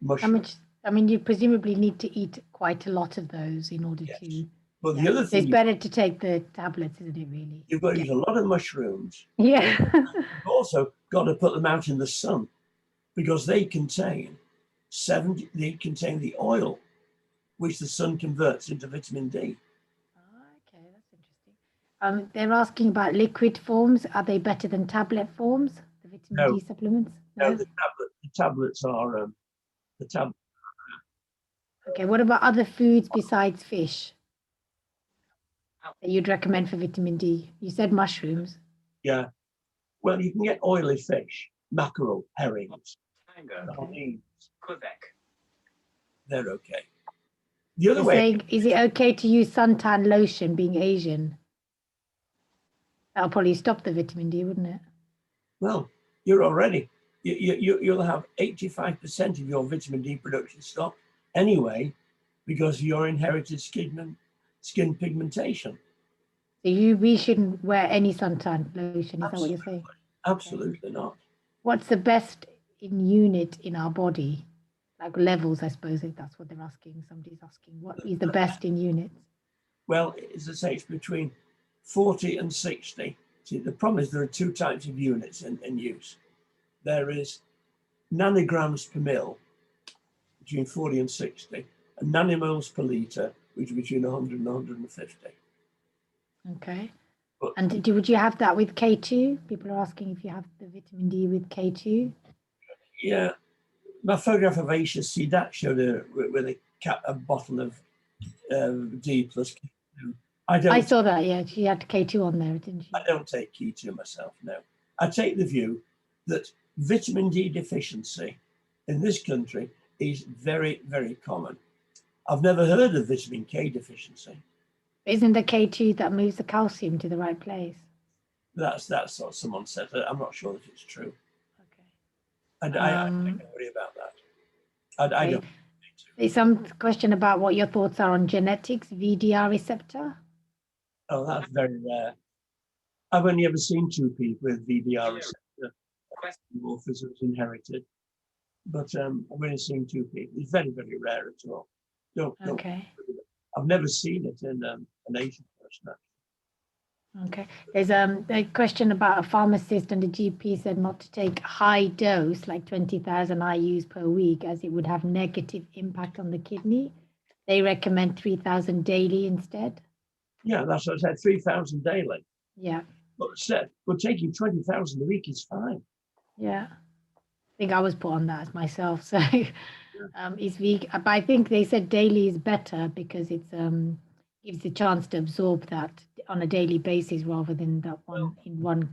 How mushroom. much? I mean, you presumably need to eat quite a lot of those in order Yes. to. But the Yeah. other So it's thing better to take the tablets, isn't it? Really. you've got to Yeah. eat a lot of mushrooms. Yeah. You've also got to put them out in the sun because they contain the oil which the sun converts into vitamin D. Okay, that's interesting. They're asking about liquid forms. Are they better than tablet forms? The vitamin No, D supplements? no, No. the tablets are the tab. Okay. What about other foods besides fish that you'd recommend for vitamin D? You said mushrooms. Yeah, well, you can get oily fish, mackerel, herrings, Okay. sardines. They're okay. The other They're way, saying, is it okay to use suntan lotion being Asian? That'll probably stop the vitamin D, wouldn't it? well, you're already you'll have 85% of your vitamin D production stopped anyway because of your inherited skin pigmentation. So we shouldn't wear any suntan lotion. Is that what you're saying? Absolutely not. What's the best in unit in our body? Like levels, I suppose, if that's what they're asking. Somebody's asking, what is the best in units? Well, as I say, it's between 40 and 60. See, the problem is there are two types of units in use. There is nanograms per mil, between 40 and 60, and nanomoles per litre, which is between 100 and 150. Okay. But And would you have that with K2? People are asking if you have the vitamin D with K2. yeah, my photograph of Aisha Sidat showed with a bottle of D plus K2. I saw that, yeah. She had K2 on there, didn't she? I don't take K2 myself, no. I take the view that vitamin D deficiency in this country is very, very common. I've never heard of vitamin K deficiency. Isn't the K2 that moves the calcium to the right place? That's what someone said. I'm not sure that it's true. Okay. I don't worry about that. I don't. There's some question about what your thoughts are on genetics, VDR receptor. Oh, that's very rare. I've only ever seen two people with VDR receptor morphisms inherited, but I've only seen two people. It's very, very rare at all. Don't. Okay. I've never seen it in an Asian person. Okay. There's a question about a pharmacist and a GP said not to take high dose, like 20,000 IUs per week, as it would have negative impact on the kidney. They recommend 3,000 daily instead. Yeah, that's what I said, 3,000 daily. Yeah. But taking 20,000 a week is fine. Yeah. I think I was put on that as myself. So it's vegan. But I think they said daily is better because it's gives the chance to absorb that on a daily basis rather than that one in one.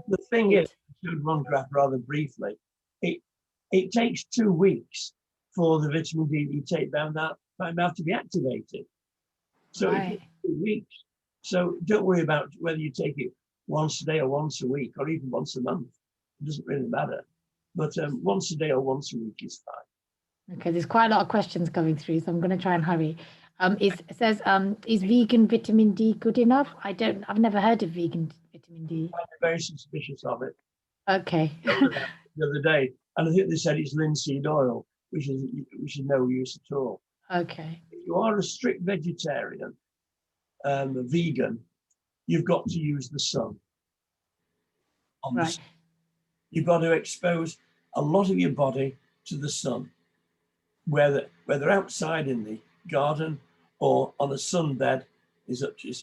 The thing is, I showed one graph rather briefly. It takes 2 weeks for the vitamin D you take down that mouth to be activated. So it takes 2 weeks. So don't worry about whether you take it once a day or once a week or even once a month. It doesn't really matter. But once a day or once a week is fine. Okay, there's quite a lot of questions coming through, so I'm going to try and hurry. It says, is vegan vitamin D good enough? I've never heard of vegan vitamin D. I'm very suspicious of it. Okay. The other day, and I think they said it's linseed oil, which is no use at all. Okay. If you are a strict vegetarian, vegan, you've got to use the sun. Right. You've got to expose a lot of your body to the sun, whether outside in the garden or on a sunbed is up to you.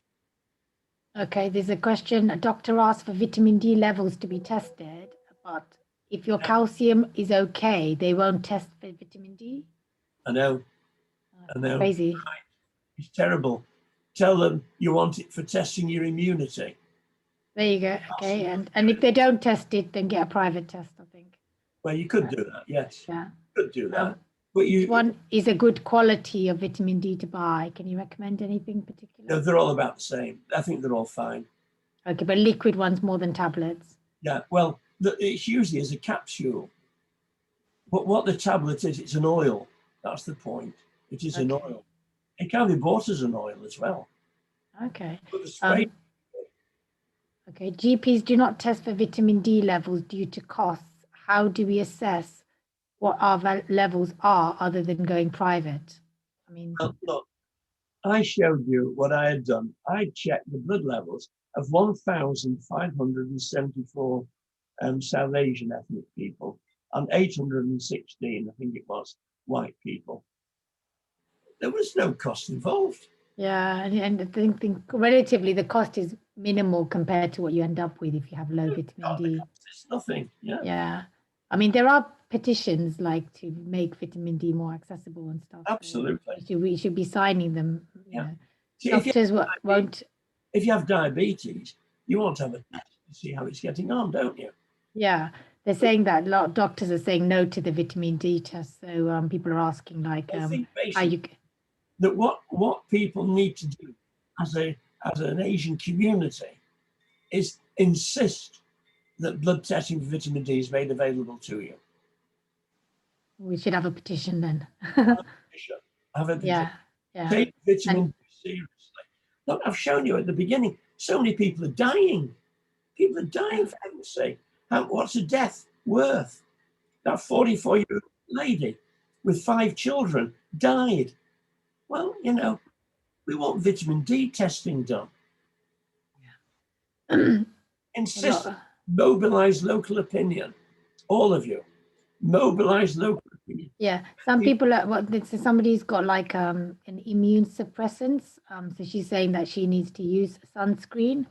Okay, there's a question. A doctor asked for vitamin D levels to be tested, but if your calcium is okay, they won't test for vitamin D? I know. Crazy. It's terrible. Tell them you want it for testing your immunity. There you go. Okay, and if they don't test it, then get a private test, I think. Well, you could do that, yes. Yeah. You could do that. But which one is a good quality of vitamin D to buy? Can you recommend anything particular? No, they're all about the same. I think they're all fine. Okay, but liquid ones more than tablets? Yeah, well, it's usually as a capsule. But what the tablet is, it's an oil. That's the point. It is an oil. It can be bought as an oil as well. Okay. But the spray, Okay. GPs do not test for vitamin D levels due to costs. How do we assess what our levels are other than going private? I mean, look, I showed you what I had done. I checked the blood levels of 1,574 South Asian ethnic people and 816, I think it was, white people. There was no cost involved. yeah, and I think relatively the cost is minimal compared to what you end up with if you have low vitamin D. It's nothing. Yeah. Yeah. I mean, there are petitions like to make vitamin D more accessible and stuff. so Absolutely. we should be signing them. You Yeah. know. See, Doctors won't. if you have diabetes, you want to have a test to see how it's getting on, don't you? Yeah, they're saying that a lot of doctors are saying no to the vitamin D test. So people are asking like, I think how you? basically that what people need to do as an Asian community is insist that blood testing for vitamin D is made available to you. We should have a petition then. Have a Yeah, yeah. Take vitamin And D seriously. Look, I've shown you at the beginning, so many people are dying. People are dying, for heaven's sake. What's a death worth? That 44-year-old lady with 5 children died. Well, you know, we want vitamin D testing done. Insist, mobilize local opinion. All of you, mobilize local opinion. yeah, some people are somebody's got like an immune suppressants. So she's saying that she needs to use sunscreen.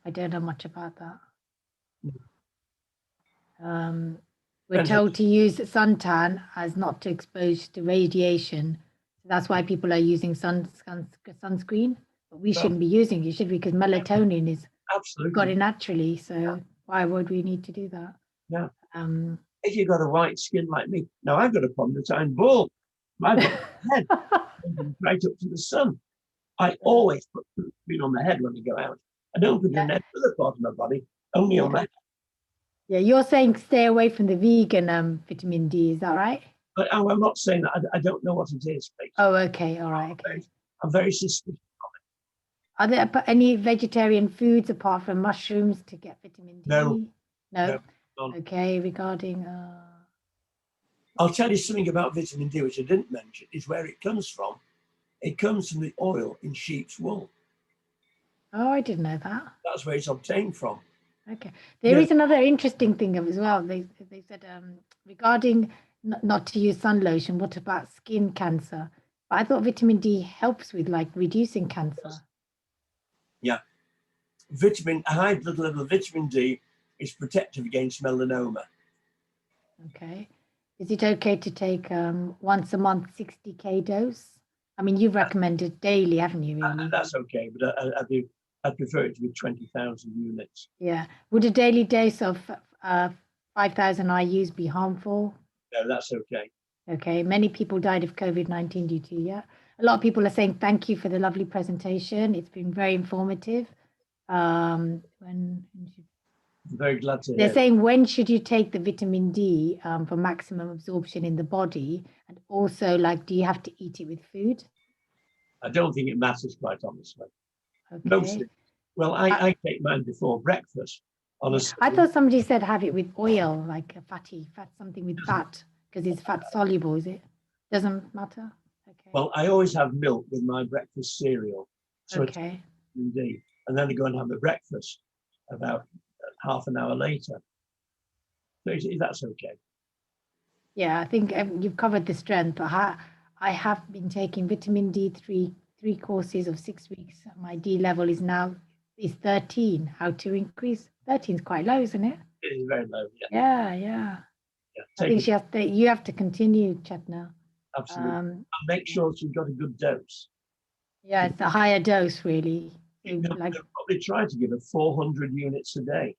I don't know much about that. We're told to use suntan as not to expose to radiation. So that's why people are using sunscreen. But we shouldn't be using it, should we? Because melatonin is absolutely got it naturally. So why would we need to do that? Yeah. If you've got a white skin like me, now I've got a problem that I'm bald. I've got a head right up to the sun. I always put sunscreen on the head when I go out. I don't put it on any other part of my body, only on my head. Yeah, you're saying stay away from the vegan vitamin D, is that right? But I'm not saying that. I don't know what it is. Basically. Oh, okay, all right. Okay. I'm very suspicious of it. Are there any vegetarian foods apart from mushrooms to get vitamin D? No. No. None. Okay, regarding. I'll tell you something about vitamin D, which I didn't mention, is where it comes from. It comes from the oil in sheep's wool. Oh, I didn't know that. That's where it's obtained from. Okay. There is another interesting thing as well. They said regarding not to use sun lotion, what about skin cancer? But I thought vitamin D helps with like reducing cancer. Yeah. A high blood level of vitamin D is protective against melanoma. Okay. Is it okay to take once a month 60K dose? I mean, you've recommended daily, haven't you, really? That's okay, but I'd prefer it to be 20,000 units. Yeah. Would a daily dose of 5,000 IUs be harmful? No, that's okay. Okay. Many people died of COVID-19 due to, yeah. A lot of people are saying thank you for the lovely presentation. It's been very informative. I'm very glad to hear. They're saying when should you take the vitamin D for maximum absorption in the body? And also, like, do you have to eat it with food? I don't think it matters, quite honestly. Okay. Mostly. Well, I take mine before breakfast. Honestly. I thought somebody said have it with oil, like a fat, something with fat, because it's fat soluble, is it? Doesn't matter? Okay. Well, I always have milk with my breakfast cereal. So okay. Indeed. And then I go and have a breakfast about half an hour later. So that's okay. Yeah, I think you've covered the strength. I have been taking vitamin D3 3 courses of 6 weeks. My D level is 13. How to increase? 13 is quite low, isn't it? It is very low. Yeah. Yeah. I think you have to continue, Chetna. Absolutely. And make sure she's got a good dose. Yeah, it's a higher dose, really. They'll probably try to give her 400 units a day.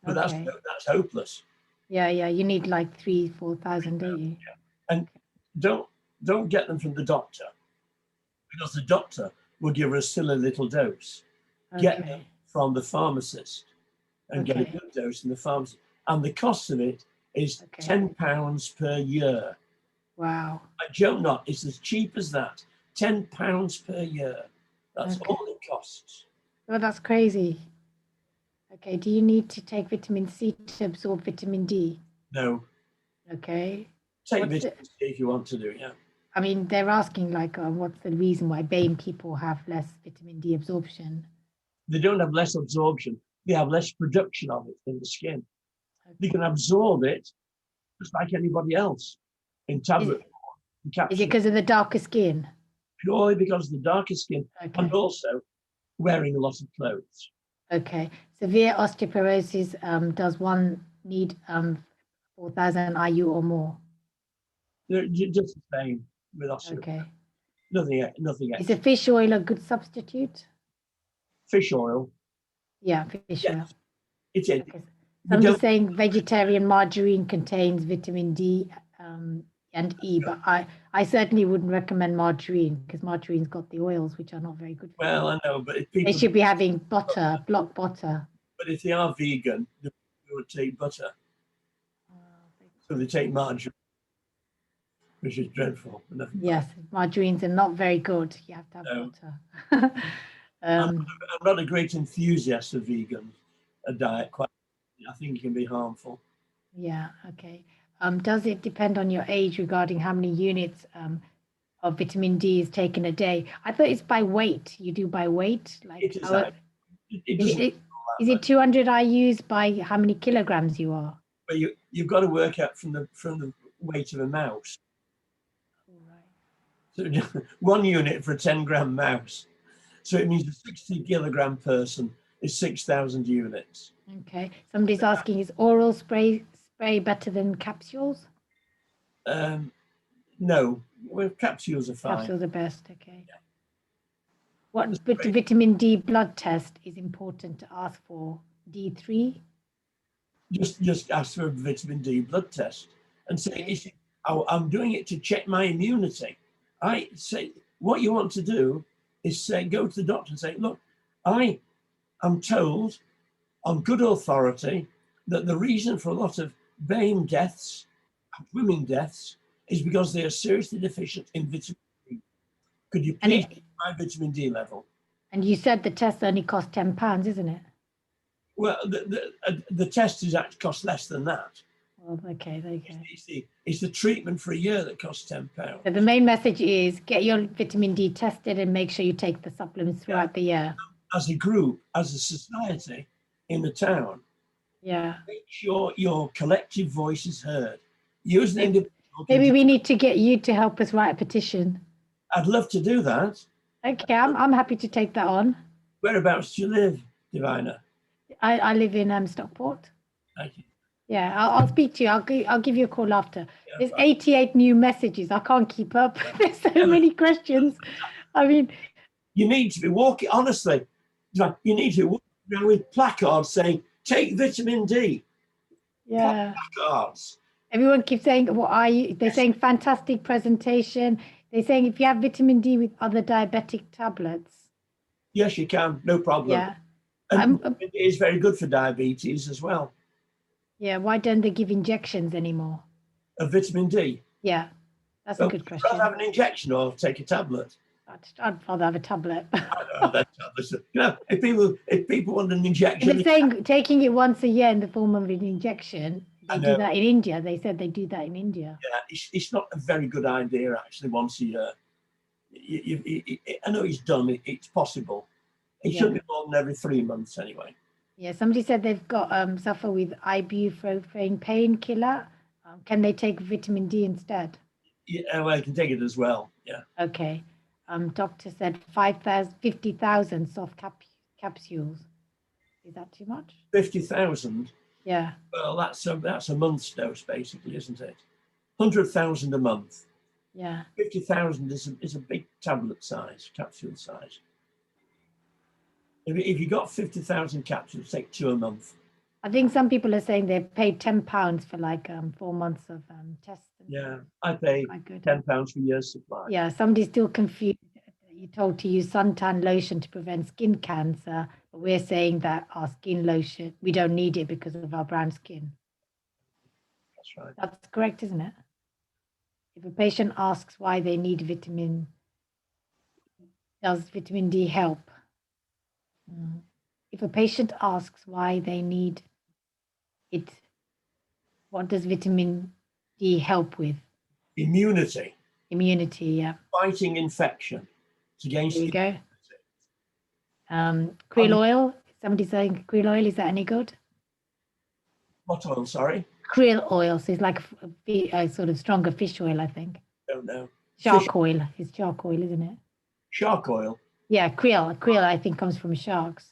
But okay. that's hopeless. Yeah, you need like 3,000-4,000, don't you? Yeah. And don't get them from the doctor, because the doctor will give her a silly little dose. Okay. Get them from the pharmacist and get a good dose in the pharmacy. And the cost of it is £10 per year. Wow. I joke not, it's as cheap as that. £10 per year. That's Okay. all it costs. Well, that's crazy. Okay. Do you need to take vitamin C to absorb vitamin D? No, Okay. take What's vitamin the, C if you want to do it, yeah. I mean, they're asking like, what's the reason why BAME people have less vitamin D absorption? They don't have less absorption, they have less production of it in the skin. They Okay. can absorb it just like anybody else in Is tablet it, and is it capsule, because of the darker skin? purely because of the darker skin Okay. and also wearing a lot of clothes. Okay. Severe osteoporosis, does one need 4,000 IU or more? They're just the same with osteoporosis. Okay. Nothing Is a extra. fish oil a good substitute? Fish oil, Yeah, fish oil. yes, it is. Okay. We Somebody's don't, saying vegetarian margarine contains vitamin D and E, but I certainly wouldn't recommend margarine because margarine's got the oils which are not very good for well, you. I know, but if They people, should be having butter, block butter. but if they are vegan, they would take butter. So they take margarine, which is dreadful. Yes, margarines are not very good. You have to have No. butter. I'm um, not a great enthusiast of vegan diet. Quite, I think it can be harmful. yeah, okay. Does it depend on your age regarding how many units of vitamin D is taken a day? I thought it's by weight. You do by weight, like It is. how It is doesn't. it, is it 200 IU's by how many kilograms you are? But you've got to work out from the weight of a mouse. So 1 unit for a 10-gram mouse. So it means a 60-kilogram person is 6,000 units. Okay. Somebody's asking, is oral spray better than capsules? No, well, capsules are fine. Capsules are best. Okay. Yeah. What Spray. vitamin D blood test is important to ask for? D3? Just ask for a vitamin D blood test and say, Okay. I'm doing it to check my immunity. I say what you want to do is say, go to the doctor and say, look, I am told on good authority that the reason for a lot of BAME deaths, women deaths, is because they are seriously deficient in vitamin D. Could you please check my vitamin D level? And you said the test only costs £10, isn't it? Well, the test is actually cost less than that. Well, okay, there you go. It's the treatment for a year that costs £10. So the main message is get your vitamin D tested and make sure you take the supplements throughout the year. As a group, as a society in the town, Yeah. make sure your collective voice is heard. Use the individual. Maybe we need to get you to help us write a petition. I'd love to do that. Okay, I'm happy to take that on. Whereabouts do you live, Divina? I live in Stockport. Thank you. Yeah, I'll speak to you. I'll give you a call after. Yeah, There's fine. 88 new messages. I can't keep up. There's so many questions. I mean, You need to be walking, honestly, you need to walk around with placards saying, take vitamin D. yeah. Placards. Everyone keeps saying, "What are you?" They're saying fantastic presentation. They're saying if you have vitamin D with other diabetic tablets. Yes, you can, no problem. Yeah. And it is very good for diabetes as well. Yeah. Why don't they give injections anymore? Of vitamin D. Yeah. That's a good question. Rather have an injection or take a tablet. I'd rather have a tablet. If people want an They're injection, saying taking it once a year in the form of an injection. I They know. do that in India. They said they do that in India. yeah, it's not a very good idea actually. Once a year, I know it's done. It's possible. It shouldn't be more than every 3 months anyway. Yeah. Somebody said they've got suffer with ibuprofen painkiller. Can they take vitamin D instead? Yeah, well, you can take it as well. Yeah. Okay. Doctor said 50,000 soft capsules. Is that too much? 50,000. Yeah. Well, that's a month's dose, basically, isn't it? 100,000 a month. Yeah. 50,000 is a big tablet size, capsule size. If you got 50,000 capsules, take 2 a month. I think some people are saying they paid £10 for like 4 months of tests. Yeah, I pay £10 for a year's supply. Yeah, somebody's still confused. You're told to use suntan lotion to prevent skin cancer, but we're saying that our skin lotion, we don't need it because of our brown skin. That's right. That's correct, isn't it? If a patient asks why they need vitamin, does vitamin D help? If a patient asks why they need it, what does vitamin D help with? Immunity, Immunity, yeah. fighting infection. It's against There we go. immunity. Krill oil. Somebody saying krill oil, is that any good? What oil, sorry? Krill oil, so it's like a sort of stronger fish oil, I think. Don't know. Shark oil. It's shark oil, isn't it? Shark oil. Yeah, krill. Krill, I think, comes from sharks.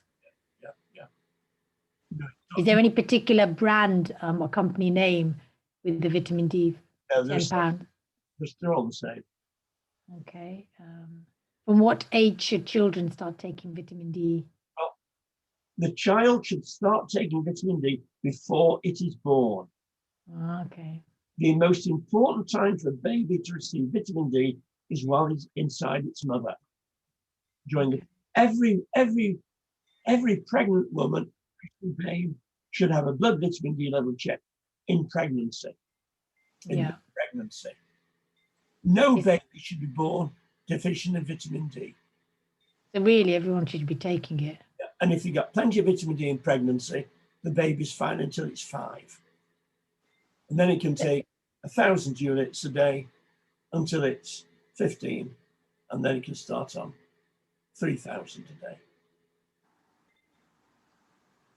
Yeah. Is there any particular brand or company name with the vitamin D? No, £10. they're all the same. Okay. From what age should children start taking vitamin D? Well, the child should start taking vitamin D before it is born. Okay. The most important time for a baby to receive vitamin D is while it's inside its mother. Every pregnant woman, babe, should have a blood vitamin D level check in pregnancy. No baby should be born deficient in vitamin D. So really, everyone should be taking it. And if you've got plenty of vitamin D in pregnancy, the baby's fine until it's 5. And then it can take 1,000 units a day until it's 15. And then it can start on 3,000 a day.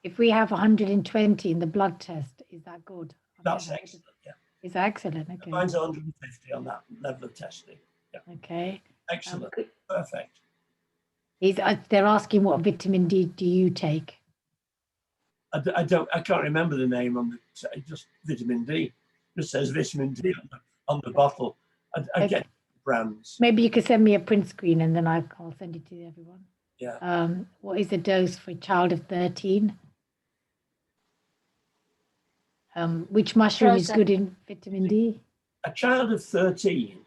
If we have 120 in the blood test, is that good? That's excellent, yeah. It's excellent, okay. Mine's 150 on that level of testing. Yeah. Okay. Excellent, perfect. They're asking what vitamin D do you take? I can't remember the name on the, just vitamin D. It just says vitamin D on the bottle. I get brands. Maybe you could send me a print screen and then I'll send it to everyone. Yeah. What is the dose for a child of 13? Which mushroom is good in vitamin D? A child of 13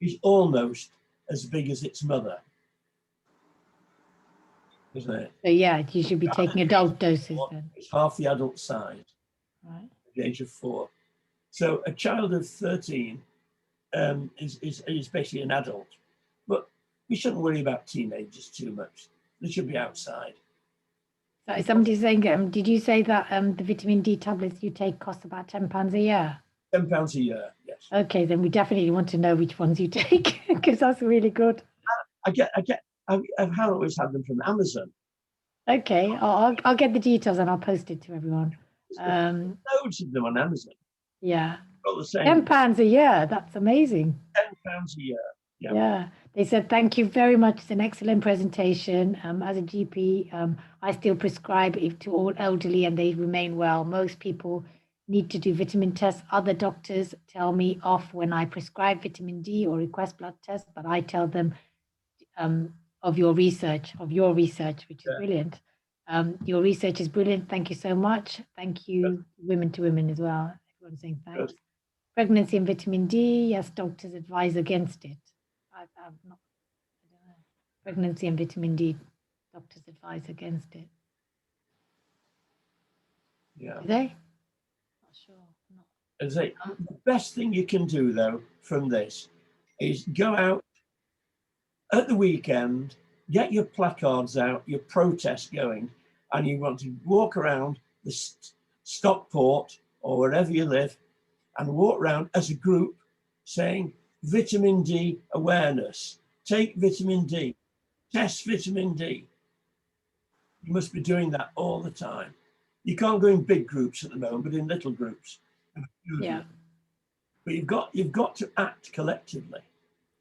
is almost as big as its mother, isn't it? So yeah, you should be taking adult doses then. It's half the adult size, right? At the age of 4. So a child of 13 is basically an adult, but we shouldn't worry about teenagers too much. They should be outside. So somebody's saying, did you say that the vitamin D tablets you take cost about £10 a year? £10 a year, yes. Okay, then we definitely want to know which ones you take because that's really good. I've always had them from Amazon. Okay, I'll get the details and I'll post it to everyone. Loads of them on Amazon. Yeah. Got the same. £10 a year. That's amazing. £10 a year. Yeah. They said, thank you very much. It's an excellent presentation. As a GP, I still prescribe it to all elderly and they remain well. Most people need to do vitamin tests. Other doctors tell me off when I prescribe vitamin D or request blood tests, but I tell them of your research, which is brilliant. Your research is brilliant. Thank you so much. Thank you, Women to Women as well. Everyone's saying thanks. Good. Pregnancy and vitamin D, yes, doctors advise against it. I don't know. Pregnancy and vitamin D, doctors advise against it. Yeah. Do they? Not sure. The best thing you can do, though, from this is go out at the weekend, get your placards out, your protest going, and you want to walk around the Stockport or wherever you live and walk around as a group saying vitamin D awareness, take vitamin D, test vitamin D. You must be doing that all the time. You can't go in big groups at the moment, but in little groups. Yeah. But you've got to act collectively.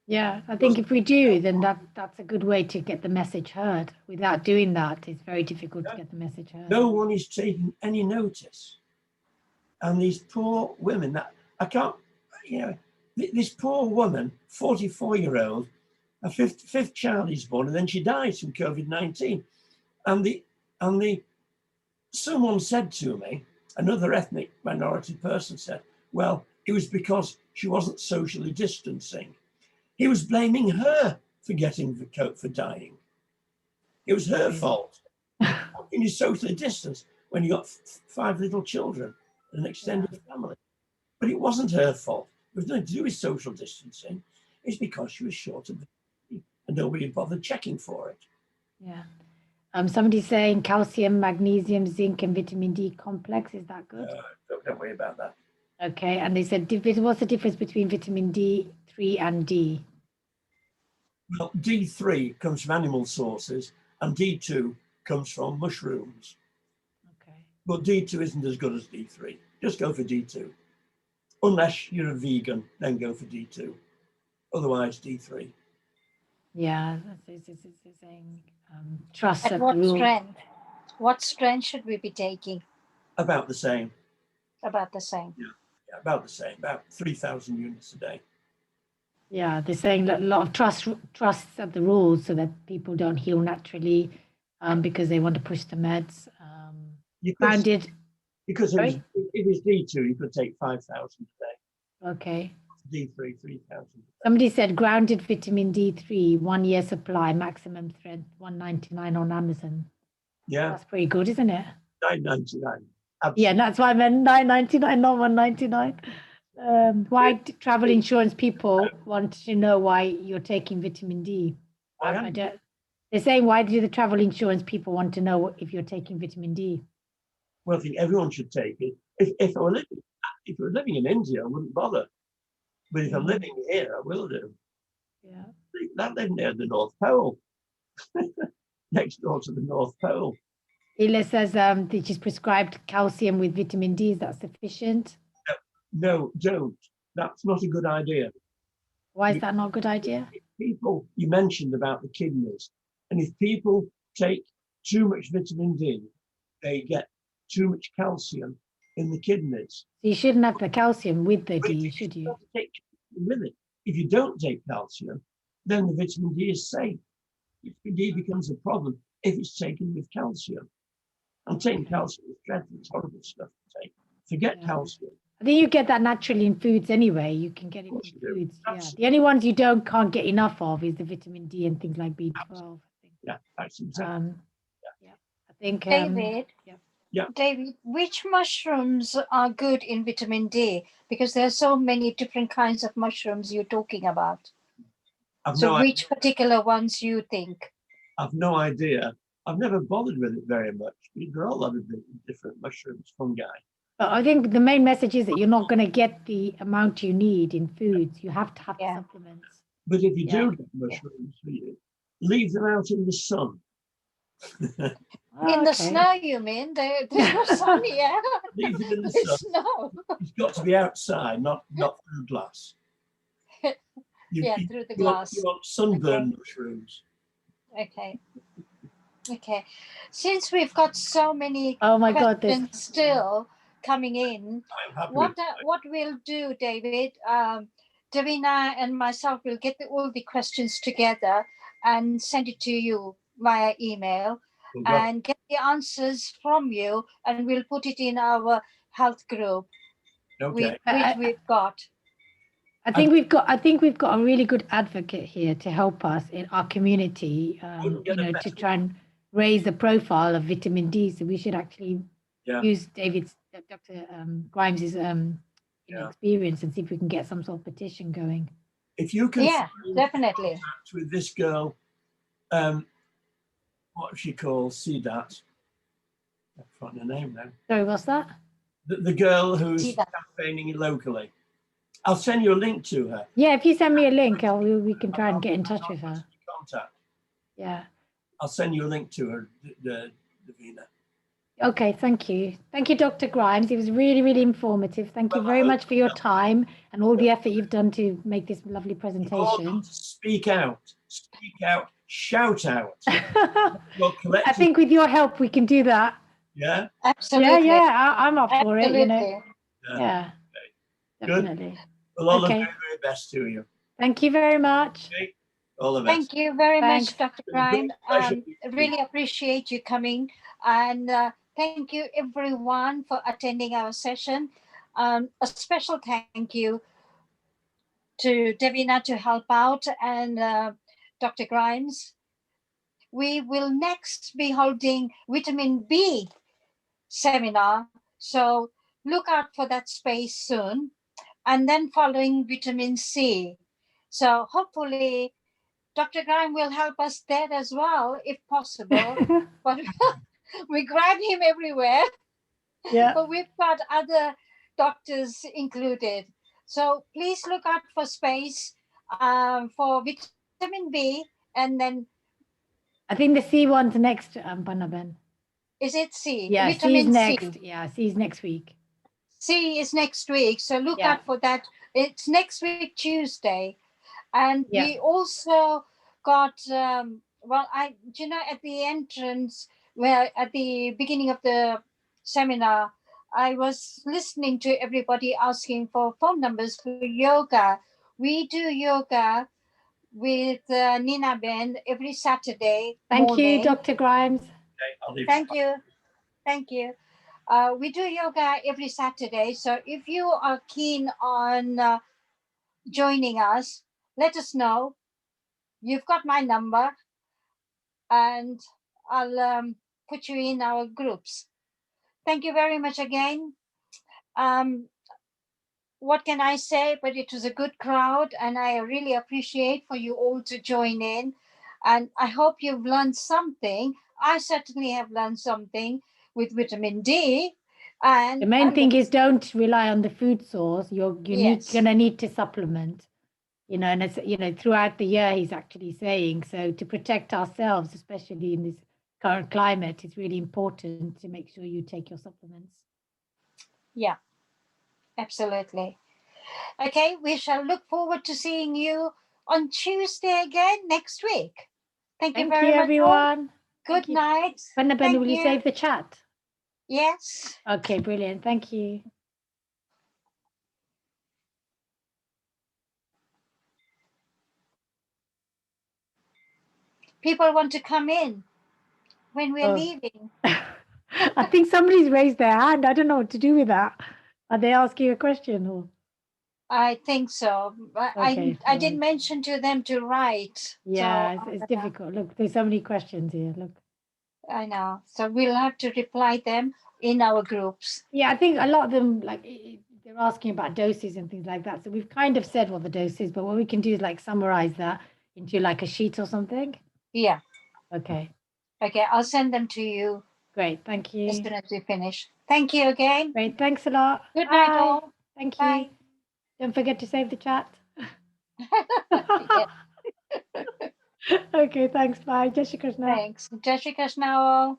Yeah, I think if we do, then that's a good way to get the message heard. Without doing that, it's very difficult to get the message heard. No one is taking any notice. And these poor women, this poor woman, 44-year-old, a fifth child is born, and then she dies from COVID-19. And someone said to me, another ethnic minority person said, well, it was because she wasn't socially distancing. He was blaming her for getting the coat for dying. It was her fault. How can you socially distance when you got 5 little children and an extended family? But it wasn't her fault. It was nothing to do with social distancing. It's because she was short of vitamin D. and nobody bothered checking for it. Yeah. Somebody's saying calcium, magnesium, zinc, and vitamin D complex. Is that good? Don't worry about that. Okay. And they said, what's the difference between vitamin D3 and D? Well, D3 comes from animal sources and D2 comes from mushrooms. Okay. But D2 isn't as good as D3. Just go for D2. Unless you're a vegan, then go for D2. Otherwise, D3. Yeah. It's saying trust At that the what rule. strength? What strength should we be taking? About the same. About the same. Yeah, about the same. About 3,000 units a day. Yeah, they're saying that a lot of trusts at the rules so that people don't heal naturally because they want to push the meds. Grounded. Because if it's D2, you could take 5,000 a day. Okay. D3, 3,000. Somebody said grounded vitamin D3, 1 year supply, maximum strength, $1.99 on Amazon. Yeah. That's pretty good, isn't it? $9.99. Yeah, that's why I meant $9.99, not $1.99. Why travel insurance people want to know why you're taking vitamin D? They're saying, why do the travel insurance people want to know if you're taking vitamin D? Well, I think everyone should take it. If I were living in India, I wouldn't bother. But if I'm living here, I will do. Yeah. I live near the North Pole, next door to the North Pole. Ila says that she's prescribed calcium with vitamin D. Is that sufficient? No, don't. That's not a good idea. Why is that not a good idea? People, you mentioned about the kidneys, and if people take too much vitamin D, they get too much calcium in the kidneys. So you shouldn't have the calcium with the D, should you? Take with it. If you don't take calcium, then the vitamin D is safe. Vitamin D becomes a problem if it's taken with calcium. I'm taking calcium is dreadful, it's horrible stuff to take. Forget calcium. I think you get that naturally in foods anyway. You can get it from foods. Yeah. The only ones you can't get enough of is the vitamin D and things like B12. I think. Yeah, that's exactly. I think David. David, which mushrooms are good in vitamin D? Because there are so many different kinds of mushrooms you're talking about. So which particular ones you think? I've no idea. I've never bothered with it very much. There are a lot of different mushrooms, fungi. But I think the main message is that you're not going to get the amount you need in foods. You have to have supplements. But if you do get mushrooms, leave them out in the sun. In the snow, you mean? There's no sun here. Leave them in the sun. Snow. It's got to be outside, not through glass. Through the glass. You want sunburn mushrooms. Okay. Since we've got so many questions still coming in, what we'll do, David, Davina and myself will get all the questions together and send it to you via email and get the answers from you, and we'll put it in our health group, which we've got. I think we've got a really good advocate here to help us in our community, to try and raise the profile of vitamin D. So we should actually use Dr. Grimes's experience and see if we can get some sort of petition going. If you can, definitely. With this girl, what she calls CDAT. I've forgotten her name now. Sorry, what's that? The girl who's campaigning locally. I'll send you a link to her. Yeah, if you send me a link, we can try and get in touch with her. Contact. Yeah. I'll send you a link to her, Davina. Okay, thank you. Thank you, Dr. Grimes. It was really, really informative. Thank you very much for your time and all the effort you've done to make this lovely presentation. Speak out, shout out. I think with your help, we can do that. Yeah? Absolutely. Yeah, I'm up for it, Yeah. Okay. Definitely. Good. Well, all the very, very best to you. Thank you very much. Okay. All the best. Thank you very much, Dr. Grimes. Really appreciate you coming. And thank you, everyone, for attending our session. A special thank you to Davina to help out and Dr. Grimes. We will next be holding vitamin B seminar. So look out for that space soon. And then following vitamin C. So hopefully Dr. Graham will help us there as well, if possible. But we grab him everywhere. Yeah. But we've got other doctors included. So please look out for space for vitamin B. And then, I think the C one's next, Panaben. is it C? Yeah, C's Vitamin next. C. Yeah, C's next week. C is next week. So look Yeah. out for that. It's next week, Tuesday. And Yeah. we also got, at the entrance, well, at the beginning of the seminar, I was listening to everybody asking for phone numbers for yoga. We do yoga with Nina Ben every Saturday Thank morning. you, Dr. Grimes. Thank you. Thank you. We do yoga every Saturday. So if you are keen on joining us, let us know. You've got my number, and I'll put you in our groups. Thank you very much again. Um, what can I say? But it was a good crowd, and I really appreciate for you all to join in. And I hope you've learned something. I certainly have learned something with vitamin D. And The main I'm thing gonna- is don't rely on the food source. Yes. Gonna need to supplement. And it's throughout the year he's actually saying, so to protect ourselves, especially in this current climate, it's really important to make sure you take your supplements. Yeah, absolutely. Okay, we shall look forward to seeing you on Tuesday again next week. Thank you Thank very you, much. everyone. Good night. Panaben, Thank will you you. save the chat? Yes. Okay, brilliant. Thank you. People want to come in when we're Oh. leaving. I think somebody's raised their hand. I don't know what to do with that. Are they asking a question or? I think so. Okay, I did mention to them to write. Yeah, So, it's difficult. Look, there's so many questions here. Look. I know. So we'll have to reply them in our groups. Yeah, I think a lot of them, they're asking about doses and things like that. So we've kind of said what the dose is, but what we can do is summarize that into a sheet or something. Yeah. Okay. Okay, I'll send them to you. Great. Thank you. As soon as we finish. Thank you again. Great. Thanks a lot. Good night, Bye. all. Thank Bye. you. Don't forget to save the chat. Yeah, Okay, thanks. Bye. Jai Shri Krishna. thanks. Jai Shri Krishna all.